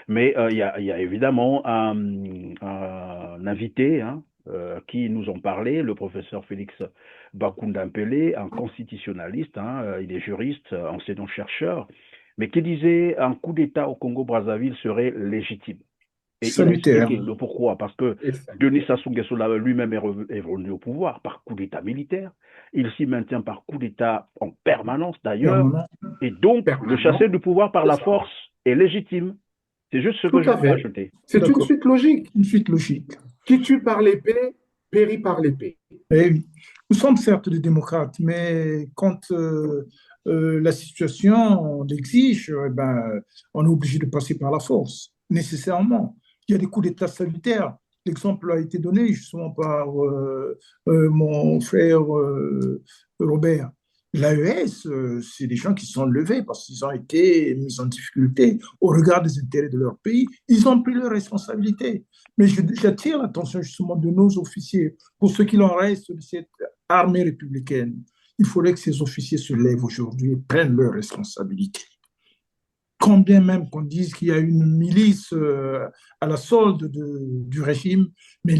mais il y a évidemment un invité hein, qui nous en parlait, le professeur Félix Bakunda Mpele, un constitutionnaliste, hein, il est juriste, enseignant-chercheur, mais qui disait un coup d'État au Congo-Brazzaville serait légitime. Et il a Salutaire. expliqué le pourquoi, parce que Denis Sassou Nguesso lui-même est revenu au pouvoir par coup d'État militaire. Il s'y maintient par coup d'État en permanence d'ailleurs. Permanent. Et donc, le chasser du pouvoir par la force est légitime. C'est juste ce que Tout je à veux fait. ajouter. C'est une D'accord. suite logique. Une suite logique. Qui tue par l'épée, périt par l'épée. Eh oui. Nous sommes certes des démocrates, mais quand la situation l'exige, eh ben, on est obligé de passer par la force, nécessairement. Il y a des coups d'État sanitaires. L'exemple a été donné justement par mon frère Robert. L'AES, c'est des gens qui sont levés parce qu'ils ont été mis en difficulté au regard des intérêts de leur pays. Ils ont pris leurs responsabilités. Mais j'attire l'attention justement de nos officiers, pour ce qu'il en reste de cette armée républicaine. Il faudrait que ces officiers se lèvent aujourd'hui et prennent leurs responsabilités. Quand bien même qu'on dise qu'il y a une milice à la solde du régime, mais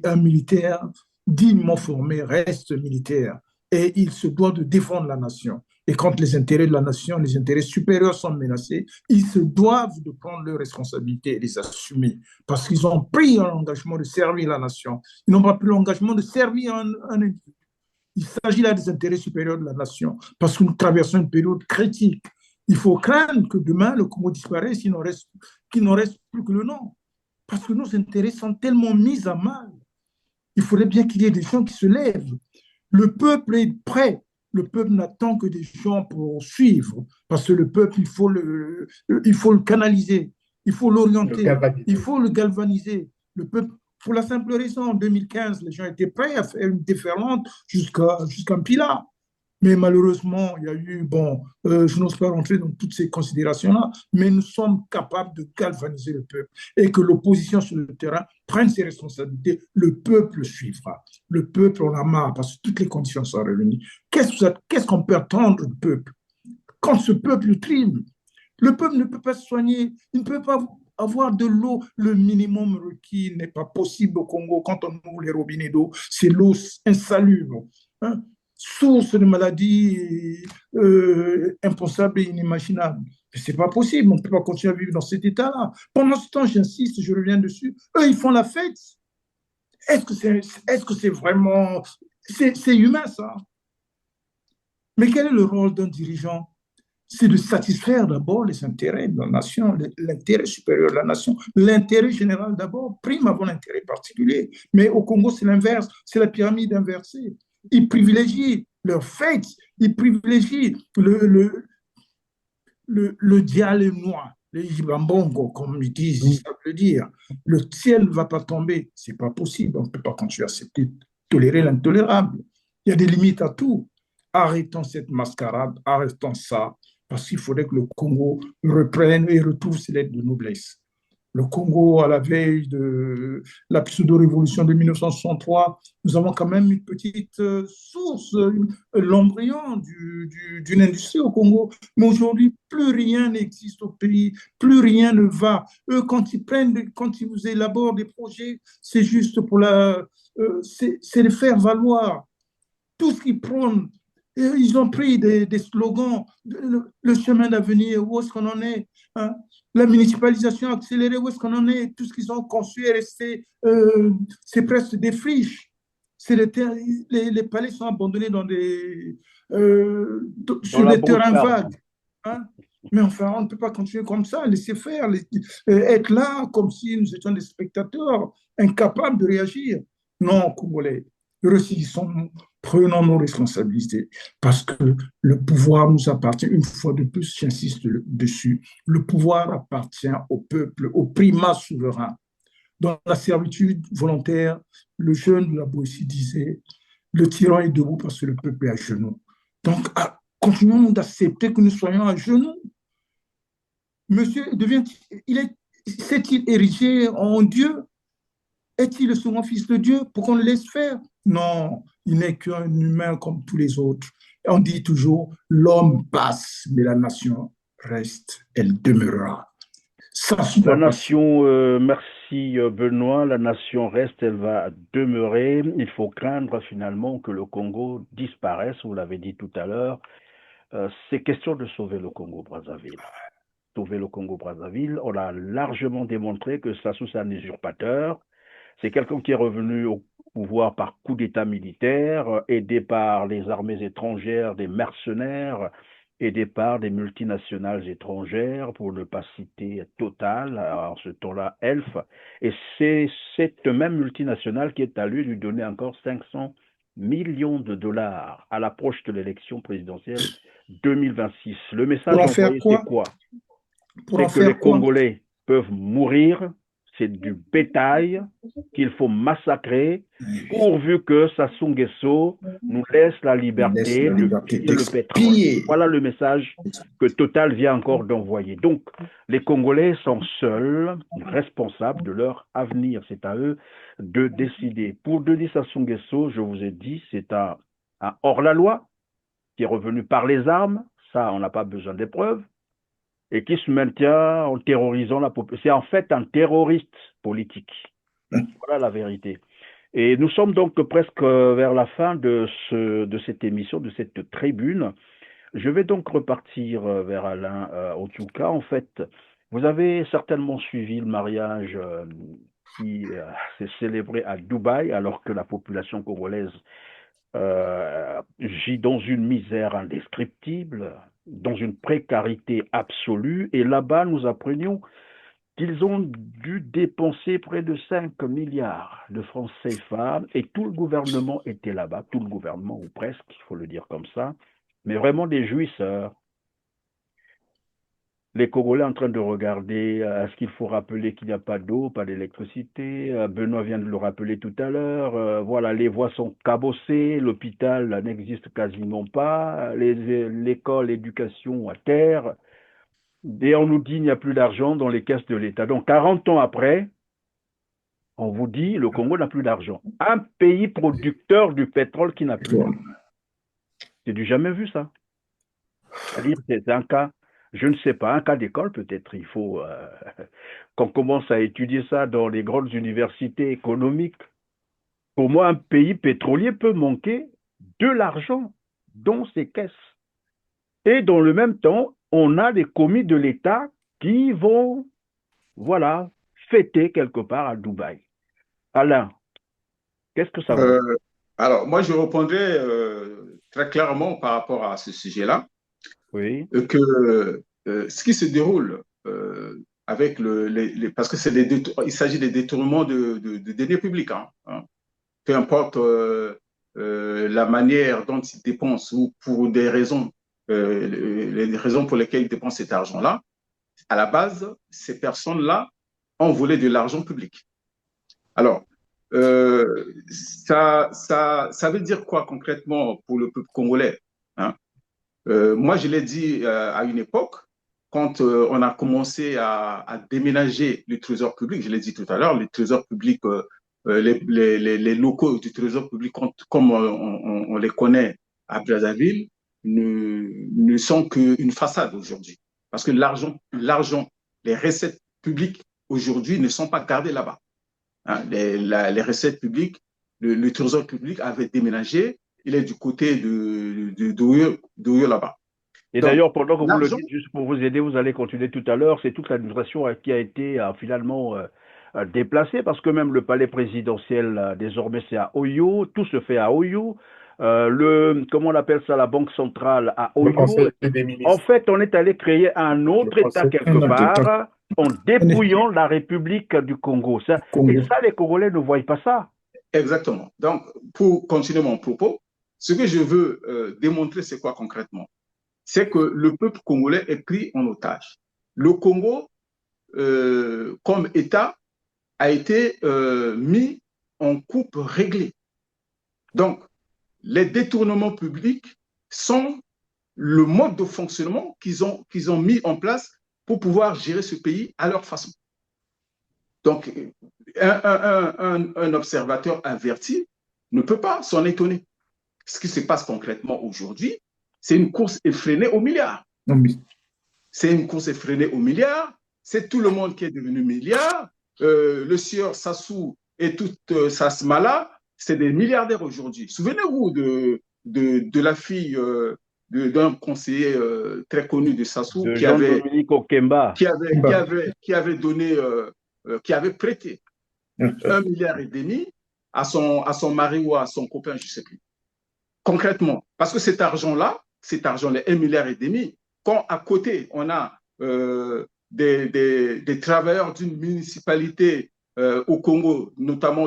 un militaire dignement formé reste militaire et il se doit de défendre la nation. Et quand les intérêts de la nation, les intérêts supérieurs sont menacés, ils se doivent de prendre leurs responsabilités et les assumer parce qu'ils ont pris l'engagement de servir la nation. Ils n'ont pas pris l'engagement de servir un individu. Il s'agit là des intérêts supérieurs de la nation parce que nous traversons une période critique. Il faut craindre que demain le Congo disparaisse, qu'il n'en reste plus que le nom. Parce que nos intérêts sont tellement mis à mal. Il faudrait bien qu'il y ait des gens qui se lèvent. Le peuple est prêt. Le peuple n'attend que des gens pour suivre. Parce que le peuple, il faut le canaliser, il faut l'orienter, il faut le galvaniser. Le peuple, pour la simple raison, en 2015, les gens étaient prêts à faire une déferlante jusqu'à Mpila. Mais malheureusement, il y a eu, je n'ose pas rentrer dans toutes ces considérations-là, mais nous sommes capables de galvaniser le peuple et que l'opposition sur le terrain prenne ses responsabilités. Le peuple suivra. Le peuple en a marre parce que toutes les conditions sont réunies. Qu'est-ce qu'on peut attendre du peuple? Quand ce peuple trime, le peuple ne peut pas se soigner, il ne peut pas avoir de l'eau. Le minimum requis n'est pas possible au Congo. Quand on ouvre les robinets d'eau, c'est l'eau insalubre. Hein? source de maladies impensables et inimaginables. Ce n'est pas possible, on ne peut pas continuer à vivre dans cet état-là. Pendant ce temps, j'insiste, je reviens dessus, eux, ils font la fête. Est-ce que c'est vraiment... C'est humain, ça. Mais quel est le rôle d'un dirigeant? C'est de satisfaire d'abord les intérêts de la nation, l'intérêt supérieur de la nation, l'intérêt général d'abord, prime avant l'intérêt particulier. Mais au Congo, c'est l'inverse, c'est la pyramide inversée. Ils privilégient leur fête, ils privilégient le diable noir, les jibambongo, comme ils disent, ils savent le dire. Le ciel ne va pas tomber, c'est pas possible, on ne peut pas continuer à tolérer l'intolérable. Il y a des limites à tout. Arrêtons cette mascarade, arrêtons ça, parce qu'il faudrait que le Congo reprenne et retrouve ses lettres de noblesse. Le Congo, à la veille de la pseudo-révolution de 1963, nous avons quand même une petite source, l'embryon d'une industrie au Congo. Mais aujourd'hui, plus rien n'existe au pays, plus rien ne va. Eux, quand ils vous élaborent des projets, c'est juste pour c'est les faire valoir. Tout ce qu'ils prônent, ils ont pris des slogans, le chemin d'avenir, où est-ce qu'on en est, hein? La municipalisation accélérée, où est-ce qu'on en est? Tout ce qu'ils ont conçu est resté, c'est presque des friches. Les palais sont abandonnés sur des terrains vagues. Hein? Mais enfin, on ne peut pas continuer comme ça, laisser faire, être là comme si nous étions des spectateurs incapables de réagir. Non, Congolais, réussissons, prenons nos responsabilités, parce que le pouvoir nous appartient. Une fois de plus, j'insiste dessus, le pouvoir appartient au peuple, au primat souverain. Dans la servitude volontaire, le jeune de la Boétie disait, le tyran est debout parce que le peuple est à genoux. Donc, continuons d'accepter que nous soyons à genoux. Monsieur s'est-il érigé en Dieu? Est-il le second fils de Dieu pour qu'on le laisse faire? Non, il n'est qu'un humain comme tous les autres. On dit toujours, l'homme passe, mais la nation reste, elle demeurera. La nation, merci Benoît, la nation reste, elle va demeurer. Il faut craindre finalement que le Congo disparaisse, vous l'avez dit tout à l'heure. C'est question de sauver le Congo-Brazzaville. Sauver le Congo-Brazzaville, on a largement démontré que Sassou c'est un usurpateur. C'est quelqu'un qui est revenu au pouvoir par coup d'État militaire, aidé par les armées étrangères, des mercenaires, aidé par des multinationales étrangères, pour ne pas citer Total, en ce temps-là Elf. Et c'est cette même multinationale qui est à lui donner encore 500 millions de dollars à l'approche de l'élection présidentielle 2026. Le message envoyé, c'est quoi? C'est que les Congolais peuvent mourir, c'est du bétail qu'il faut massacrer, pourvu que Sassou Nguesso nous laisse la liberté de piller le pétrole. Voilà le message que Total vient encore d'envoyer. Donc, les Congolais sont seuls responsables de leur avenir. C'est à eux de décider. Pour Denis Sassou Nguesso, je vous ai dit, c'est un hors-la-loi qui est revenu par les armes. Ça, on n'a pas besoin des preuves. Et qui se maintient en terrorisant la population. C'est en fait un terroriste politique. Voilà la vérité. Et nous sommes donc presque vers la fin de cette émission, de cette tribune. Je vais donc repartir vers Alain Otouka. En fait, vous avez certainement suivi le mariage qui s'est célébré à Dubaï, alors que la population congolaise gît dans une misère indescriptible, dans une précarité absolue. Et là-bas, nous apprenions qu'ils ont dû dépenser près de 5 milliards de francs CFA, et tout le gouvernement était là-bas, tout le gouvernement, ou presque, il faut le dire comme ça, mais vraiment des jouisseurs. Les Congolais en train de regarder, est-ce qu'il faut rappeler qu'il n'y a pas d'eau, pas d'électricité? Benoît vient de le rappeler tout à l'heure. Voilà, les voies sont cabossées, l'hôpital n'existe quasiment pas, l'école, l'éducation à terre. Et on nous dit qu'il n'y a plus d'argent dans les caisses de l'État. Donc 40 ans après, on vous dit le Congo n'a plus d'argent. Un pays producteur du pétrole qui n'a plus d'argent. C'est du jamais vu, ça. C'est-à-dire que c'est un cas, je ne sais pas, un cas d'école peut-être. Il faut qu'on commence à étudier ça dans les grandes universités économiques. Pour moi, un pays pétrolier peut manquer de l'argent dans ces caisses. Et dans le même temps, on a des commis de l'État qui vont, voilà, fêter quelque part à Dubaï. Alain, qu'est-ce que ça vous dit? Alors, moi, je répondrai très clairement par rapport à ce sujet-là, Oui, que ce qui se déroule avec parce que il s'agit des détournements de deniers publics, hein. Peu importe la manière dont ils dépensent ou pour des raisons, les raisons pour lesquelles ils dépensent cet argent-là, à la base, ces personnes-là ont volé de l'argent public. Alors, ça veut dire quoi concrètement pour le peuple congolais, hein? Moi, je l'ai dit à une époque, quand on a commencé à déménager le trésor public, je l'ai dit tout à l'heure, les trésors publics, les locaux du trésor public, comme on les connaît à Brazzaville, ne sont qu'une façade aujourd'hui. Parce que l'argent, les recettes publiques aujourd'hui ne sont pas gardées là-bas, hein. Les recettes publiques, le trésor public avait déménagé, il est du côté d'Oyo là-bas. et Donc, d'ailleurs, pendant que vous le l'argent, dites, juste pour vous aider, vous allez continuer tout à l'heure, c'est toute l'administration qui a été finalement déplacée, parce que même le palais présidentiel, désormais, c'est à Oyo, tout se fait à Oyo. Comment on appelle ça, la Banque centrale à Le Oyo. Conseil des En ministres. fait, on est allé créer un Le autre État Conseil quelque Un autre État part, en dépouillant la République du Congo. Et Congo. ça, les Congolais ne voient pas ça. exactement. Donc, pour continuer mon propos, ce que je veux démontrer, c'est quoi concrètement? C'est que le peuple congolais est pris en otage. Le Congo, comme État, a été mis en coupe réglée. Donc, les détournements publics sont le mode de fonctionnement qu'ils ont mis en place pour pouvoir gérer ce pays à leur façon. Donc, un observateur averti ne peut pas s'en étonner. Ce qui se passe concrètement aujourd'hui, c'est une course effrénée aux milliards. Non, mais C'est une course effrénée aux milliards. C'est tout le monde qui est devenu milliard. Le sieur Sassou et toute sa smala, c'est des milliardaires aujourd'hui. Souvenez-vous de la fille d'un conseiller très connu de Sassou De Jean-Dominique Okemba. qui avait donné, qui avait prêté 1,5 milliard à son mari ou à son copain, je ne sais plus. Concrètement, parce que cet argent-là, les 1,5 milliard, quand à côté, on a des travailleurs d'une municipalité au Congo, notamment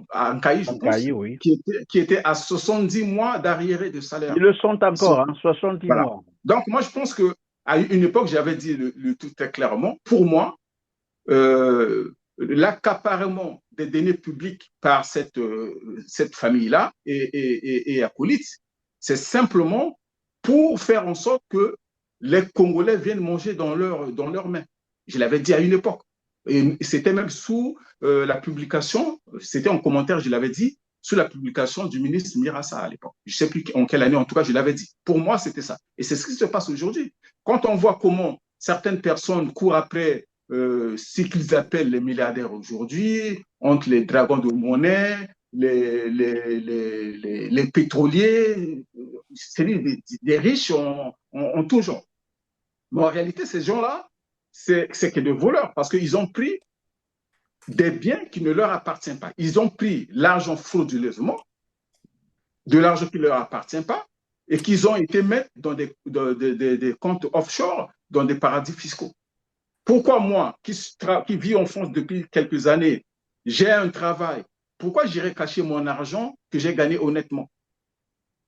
à Nkayi, je pense, Oui. qui étaient à 70 mois d'arriéré de salaire. Ils le sont encore, hein, 70 Voilà. mois. Donc, moi, je pense qu'à une époque, j'avais dit le tout très clairement, pour moi, l'accaparement des deniers publics par cette famille-là et acolytes, c'est simplement pour faire en sorte que les Congolais viennent manger dans leurs mains. Je l'avais dit à une époque. Et c'était même sous la publication, c'était en commentaire, je l'avais dit, sous la publication du ministre Mirassa à l'époque. Je ne sais plus en quelle année, en tout cas, je l'avais dit. Pour moi, c'était ça. Et c'est ce qui se passe aujourd'hui. Quand on voit comment certaines personnes courent après ce qu'ils appellent les milliardaires aujourd'hui, entre les dragons de monnaie, les pétroliers, c'est des riches en tout genre. Mais en réalité, ces gens-là, c'est que des voleurs parce qu'ils ont pris des biens qui ne leur appartiennent pas. Ils ont pris l'argent frauduleusement, de l'argent qui ne leur appartient pas, et qu'ils ont été mettre dans des comptes offshore, dans des paradis fiscaux. Pourquoi moi, qui vis en France depuis quelques années, j'ai un travail, pourquoi j'irais cacher mon argent que j'ai gagné honnêtement?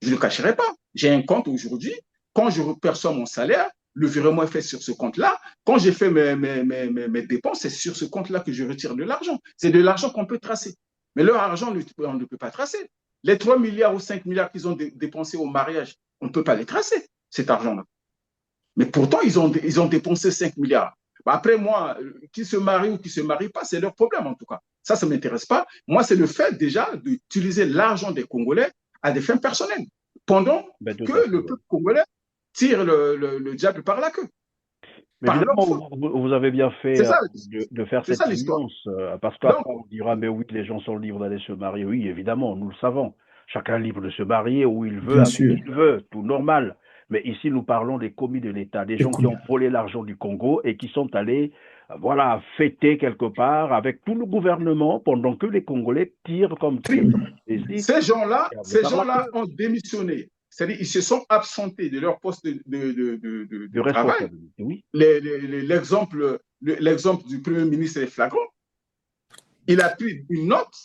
Je ne le cacherai pas. J'ai un compte aujourd'hui. Quand je perçois mon salaire, le virement est fait sur ce compte-là. Quand j'ai fait mes dépenses, c'est sur ce compte-là que je retire de l'argent. C'est de l'argent qu'on peut tracer. Mais leur argent, on ne peut pas tracer. Les 3 milliards ou 5 milliards qu'ils ont dépensés au mariage, on ne peut pas les tracer, cet argent-là. Mais pourtant, ils ont dépensé 5 milliards. Après, moi, qui se marie ou qui ne se marie pas, c'est leur problème en tout cas. Ça ne m'intéresse pas. Moi, c'est le fait déjà d'utiliser l'argent des Congolais à des fins personnelles, pendant que le peuple congolais tire le diable par la queue. Mais évidemment, vous avez bien fait de faire cette nuance, parce qu'après on dira, mais oui, les gens sont libres d'aller se marier. Oui, évidemment, nous le savons. chacun libre de se marier où il veut, Bien avec qui sûr. il veut, tout normal. Mais ici, nous parlons des commis de l'État, des Les gens qui ont commis. volé l'argent du Congo et qui sont allés, voilà, fêter quelque part avec tout le gouvernement pendant que les Congolais tirent comme tirent dans les pays Ces et par la gens-là queue ont démissionné. C'est-à-dire, ils se sont absentés de leur poste de de travail. responsabilité, oui. L'exemple du Premier ministre est flagrant. Il a pris une note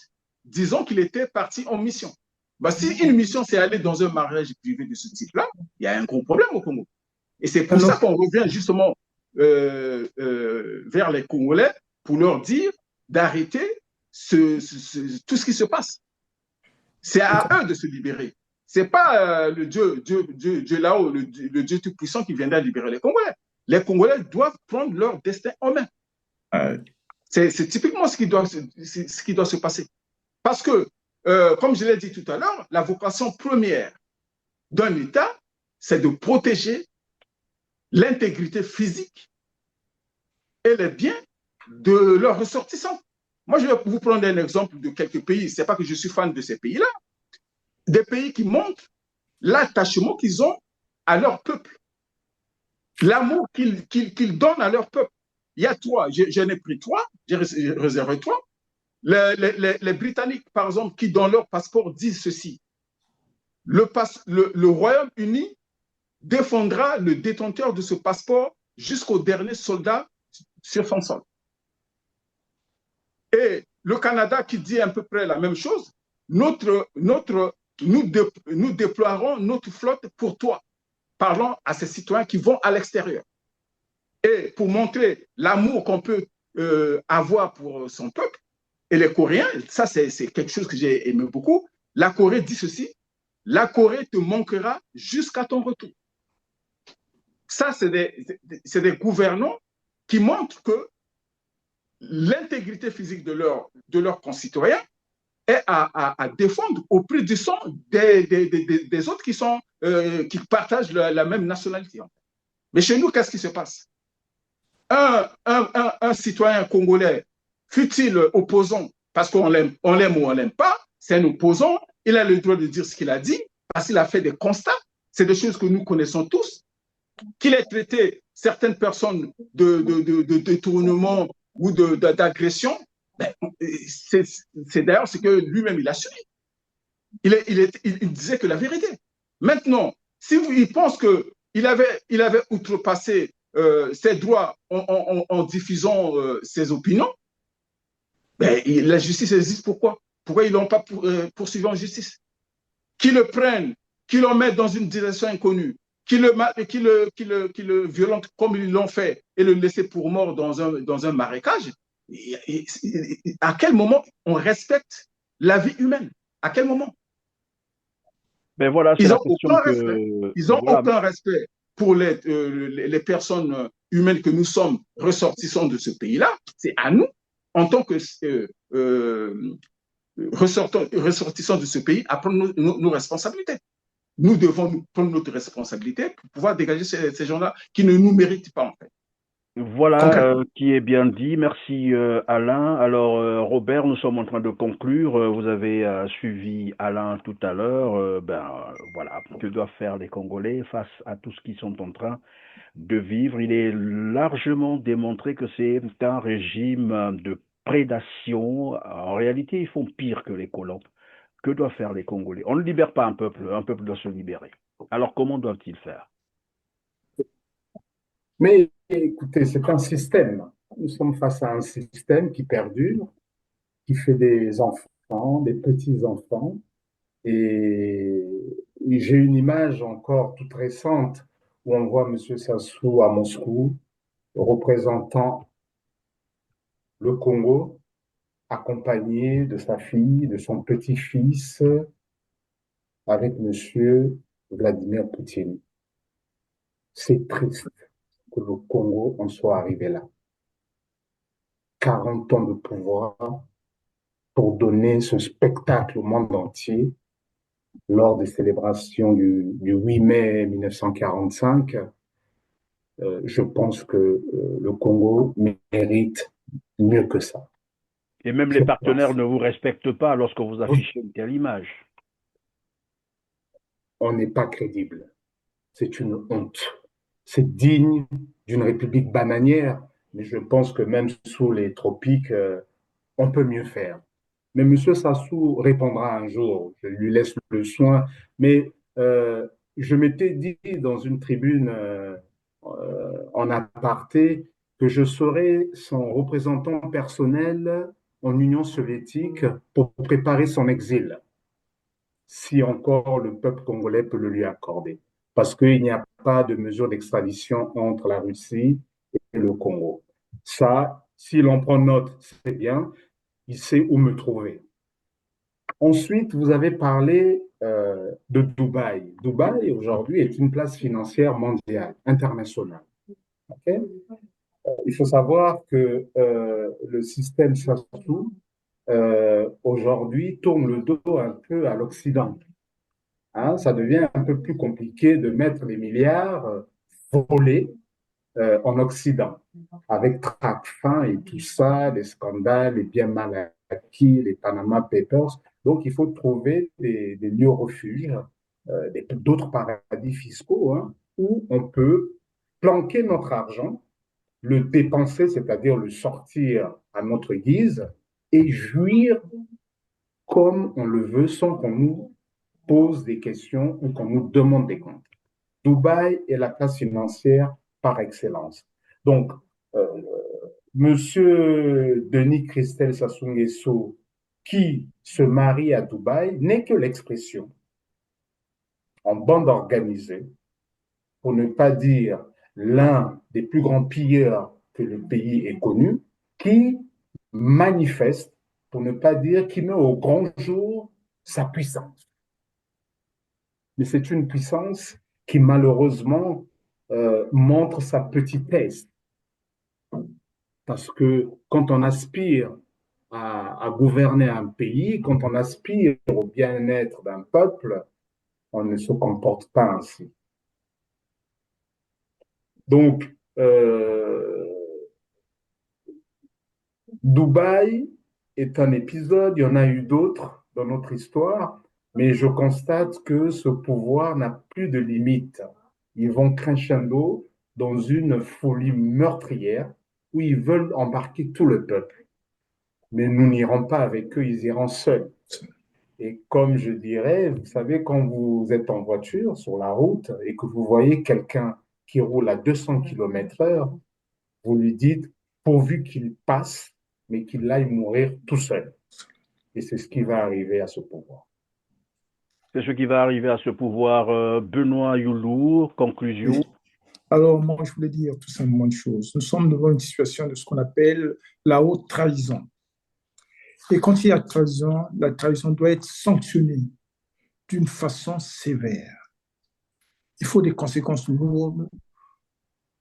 disant qu'il était parti en mission. Bah, si une mission c'est aller dans un mariage privé de ce type-là, il y a un gros problème au Congo. Et c'est pour ça qu'on revient justement vers les Congolais pour leur dire d'arrêter tout ce qui se passe. C'est à eux de se libérer. C'est pas le Dieu là-haut, le Dieu tout-puissant qui viendra libérer les Congolais. Les Congolais doivent prendre leur destin en main. C'est typiquement ce qui doit se passer. Parce que, comme je l'ai dit tout à l'heure, la vocation première d'un État, c'est de protéger l'intégrité physique et les biens de leurs ressortissants. Moi, je vais vous prendre un exemple de quelques pays. Ce n'est pas que je suis fan de ces pays-là. Des pays qui montrent l'attachement qu'ils ont à leur peuple, l'amour qu'ils donnent à leur peuple. Il y a trois, j'en ai pris trois, j'ai réservé trois. Les Britanniques, par exemple, qui dans leur passeport disent ceci. Le Royaume-Uni défendra le détenteur de ce passeport jusqu'au dernier soldat sur son sol. Et le Canada qui dit à peu près la même chose, nous déploierons notre flotte pour toi, parlant à ces citoyens qui vont à l'extérieur. Et pour montrer l'amour qu'on peut avoir pour son peuple, et les Coréens, ça c'est quelque chose que j'ai aimé beaucoup, la Corée dit ceci, la Corée te manquera jusqu'à ton retour. Ça, c'est des gouvernants qui montrent que l'intégrité physique de leurs concitoyens est à défendre au prix du sang des autres qui partagent la même nationalité. Mais chez nous, qu'est-ce qui se passe? Un citoyen congolais, fut-il opposant, parce qu'on l'aime ou on l'aime pas, c'est un opposant, il a le droit de dire ce qu'il a dit, parce qu'il a fait des constats, c'est des choses que nous connaissons tous, qu'il ait traité certaines personnes de détournement ou d'agression, ben, c'est d'ailleurs ce que lui-même il a subi. Il disait que la vérité. Maintenant, si il pense qu'il avait outrepassé ses droits en diffusant ses opinions, ben, la justice existe pourquoi? Pourquoi ils ne l'ont pas poursuivi en justice? Qu'ils le prennent, qu'ils le mettent dans une direction inconnue, qu'ils le violentent comme ils l'ont fait et le laisser pour mort dans un marécage, à quel moment on respecte la vie humaine? À quel moment? Ben voilà, c'est la question Ils n'ont aucun respect pour les personnes humaines que nous sommes ressortissants de ce pays-là. C'est à nous, en tant que ressortissants de ce pays, à prendre nos responsabilités. Nous devons prendre notre responsabilité pour pouvoir dégager ces gens-là qui ne nous méritent pas, en fait. Voilà qui est bien dit. Merci Alain. Alors Robert, nous sommes en train de conclure. Vous avez suivi Alain tout à l'heure. Voilà, que doivent faire les Congolais face à tout ce qu'ils sont en train de vivre. Il est largement démontré que c'est un régime de prédation. En réalité, ils font pire que les colons. Que doivent faire les Congolais? On ne libère pas un peuple doit se libérer. Alors comment doivent-ils faire? Mais écoutez, c'est un système. Nous sommes face à un système qui perdure, qui fait des enfants, des petits-enfants. Et j'ai une image encore toute récente où on voit M. Sassou à Moscou représentant le Congo, accompagné de sa fille, de son petit-fils, avec M. Vladimir Poutine. C'est triste que le Congo en soit arrivé là. 40 ans de pouvoir pour donner ce spectacle au monde entier lors des célébrations du 8 mai 1945. Je pense que le Congo mérite mieux que ça. Et même les partenaires ne vous respectent pas lorsque vous affichez une telle image. on n'est pas crédible. C'est une honte. C'est digne d'une république bananière, mais je pense que même sous les tropiques, on peut mieux faire. Mais M. Sassou répondra un jour, je lui laisse le soin, mais je m'étais dit dans une tribune en aparté que je serais son représentant personnel en Union soviétique pour préparer son exil, si encore le peuple congolais peut le lui accorder. Parce qu'il n'y a pas de mesure d'extradition entre la Russie et le Congo. Ça, si l'on prend note, c'est bien, il sait où me trouver. Ensuite, vous avez parlé de Dubaï. Dubaï, aujourd'hui, est une place financière mondiale, internationale. Okay? Il faut savoir que le système Sassou, aujourd'hui, tourne le dos un peu à l'Occident. Hein, ça devient un peu plus compliqué de mettre les milliards volés en Occident, avec Tracfin et tout ça, les scandales, les biens mal acquis, les Panama Papers. Donc, il faut trouver des lieux refuges, d'autres paradis fiscaux, hein, où on peut planquer notre argent, le dépenser, c'est-à-dire le sortir à notre guise, et jouir comme on le veut sans qu'on nous pose des questions ou qu'on nous demande des comptes. Dubaï est la place financière par excellence. Donc, Monsieur Denis Christel Sassou Nguesso, qui se marie à Dubaï, n'est que l'expression, en bande organisée, pour ne pas dire l'un des plus grands pilleurs que le pays ait connu, qui manifeste, pour ne pas dire qui met au grand jour sa puissance. Mais c'est une puissance qui malheureusement montre sa petitesse. Parce que quand on aspire à gouverner un pays, quand on aspire au bien-être d'un peuple, on ne se comporte pas ainsi. Donc, Dubaï est un épisode, il y en a eu d'autres dans notre histoire, mais je constate que ce pouvoir n'a plus de limite. Ils vont crescendo dans une folie meurtrière où ils veulent embarquer tout le peuple. Mais nous n'irons pas avec eux, ils iront seuls. Et comme je dirais, vous savez, quand vous êtes en voiture sur la route et que vous voyez quelqu'un qui roule à 200 km/h, vous lui dites, pourvu qu'il passe, mais qu'il aille mourir tout seul. Et c'est ce qui va arriver à ce pouvoir. C'est ce qui va arriver à ce pouvoir. Benoît Youlou, conclusion. Oui. Alors, moi, je voulais dire tout simplement une chose. Nous sommes devant une situation de ce qu'on appelle la haute trahison. Et quand il y a trahison, la trahison doit être sanctionnée d'une façon sévère. Il faut des conséquences lourdes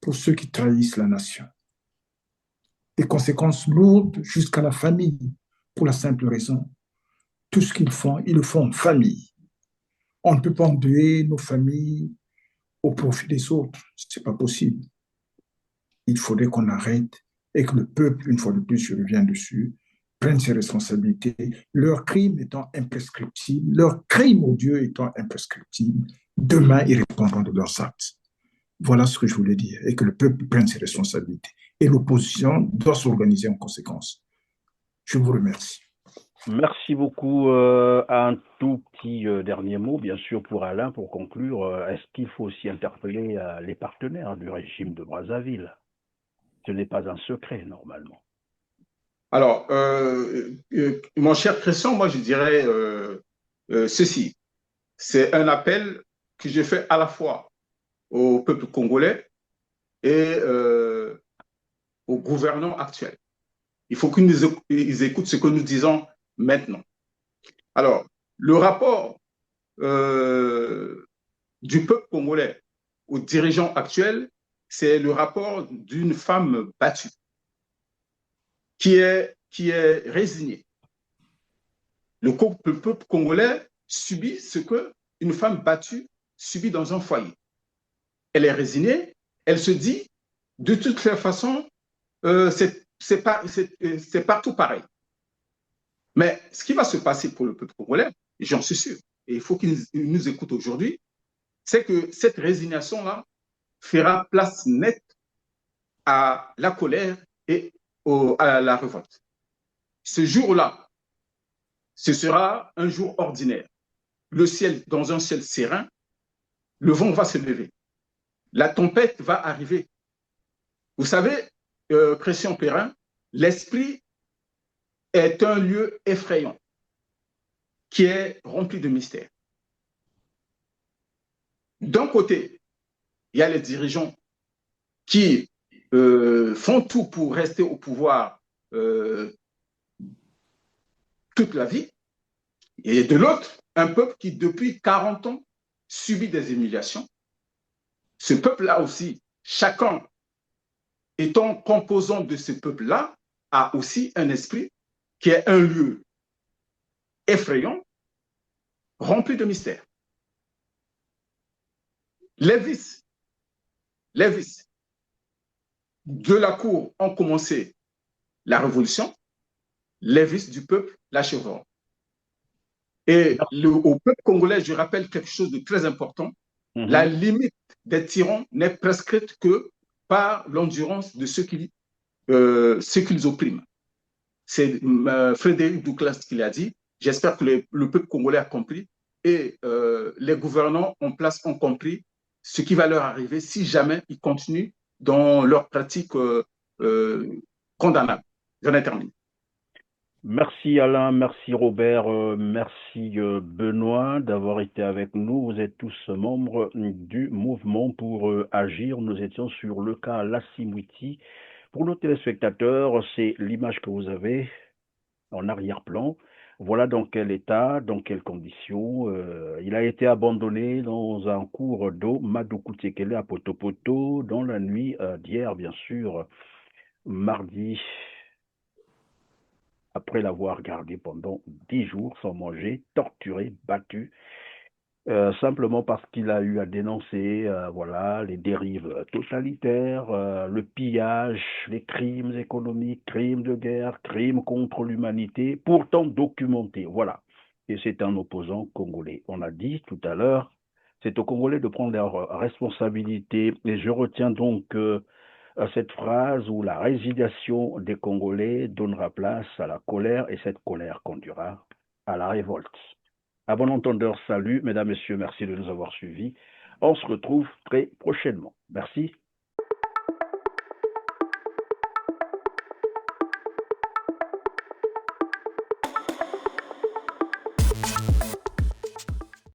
pour ceux qui trahissent la nation. Des conséquences lourdes jusqu'à la famille, pour la simple raison. Tout ce qu'ils font, ils le font en famille. On ne peut pas endeuiller nos familles au profit des autres. Ce n'est pas possible. Il faudrait qu'on arrête et que le peuple, une fois de plus, je reviens dessus, prenne ses responsabilités, leur crime étant imprescriptible, leur crime odieux étant imprescriptible. Demain, ils répondront de leurs actes. Voilà ce que je voulais dire, et que le peuple prenne ses responsabilités. Et l'opposition doit s'organiser en conséquence. Je vous remercie. Merci beaucoup. Un tout petit dernier mot, bien sûr, pour Alain, pour conclure. Est-ce qu'il faut aussi interpeller les partenaires du régime de Brazzaville? Ce n'est pas un secret, normalement. Alors, mon cher Christian, moi je dirais ceci. C'est un appel que j'ai fait à la fois au peuple congolais et au gouvernement actuel. Il faut qu'ils écoutent ce que nous disons maintenant. Alors, le rapport du peuple congolais aux dirigeants actuels, c'est le rapport d'une femme battue qui est résignée. Le peuple congolais subit ce qu'une femme battue subit dans un foyer. Elle est résignée, elle se dit, de toutes les façons, c'est partout pareil. Mais ce qui va se passer pour le peuple congolais, j'en suis sûr, et il faut qu'ils nous écoutent aujourd'hui, c'est que cette résignation-là fera place nette à la colère et à la révolte. Ce jour-là, ce sera un jour ordinaire. Le ciel, dans un ciel serein, le vent va se lever. La tempête va arriver. Vous savez, Christian Perrin, l'esprit est un lieu effrayant qui est rempli de mystères. D'un côté, il y a les dirigeants qui font tout pour rester au pouvoir toute la vie, et de l'autre, un peuple qui, depuis 40 ans, subit des humiliations. Ce peuple-là aussi, chacun étant composant de ce peuple-là, a aussi un esprit qui est un lieu effrayant, rempli de mystères. Les vices de la cour ont commencé la révolution, les vices du peuple l'achèveront. Et au peuple congolais, je rappelle quelque chose de très important. La limite des tyrans n'est prescrite que par l'endurance de ceux qu'ils oppriment. C'est Frédéric Douglas qui l'a dit. J'espère que le peuple congolais a compris et les gouvernants en place ont compris ce qui va leur arriver si jamais ils continuent dans leurs pratiques condamnables. J'en ai terminé. Merci Alain, merci Robert, merci Benoît d'avoir été avec nous. Vous êtes tous membres du mouvement pour agir. Nous étions sur le cas Lassimwiti. Pour nos téléspectateurs, c'est l'image que vous avez en arrière-plan. Voilà dans quel état, dans quelles conditions. Il a été abandonné dans un cours d'eau, Madoukoutiekele à Potopoto, dans la nuit d'hier, bien sûr, mardi, après l'avoir gardé pendant 10 jours sans manger, torturé, battu, simplement parce qu'il a eu à dénoncer voilà, les dérives totalitaires, le pillage, les crimes économiques, crimes de guerre, crimes contre l'humanité, pourtant documentés. Voilà. Et c'est un opposant congolais. On a dit tout à l'heure, c'est aux Congolais de prendre leurs responsabilités. Et je retiens donc cette phrase où la résignation des Congolais donnera place à la colère et cette colère conduira à la révolte. À bon entendeur, salut, mesdames, messieurs, merci de nous avoir suivis. On se retrouve très prochainement. Merci.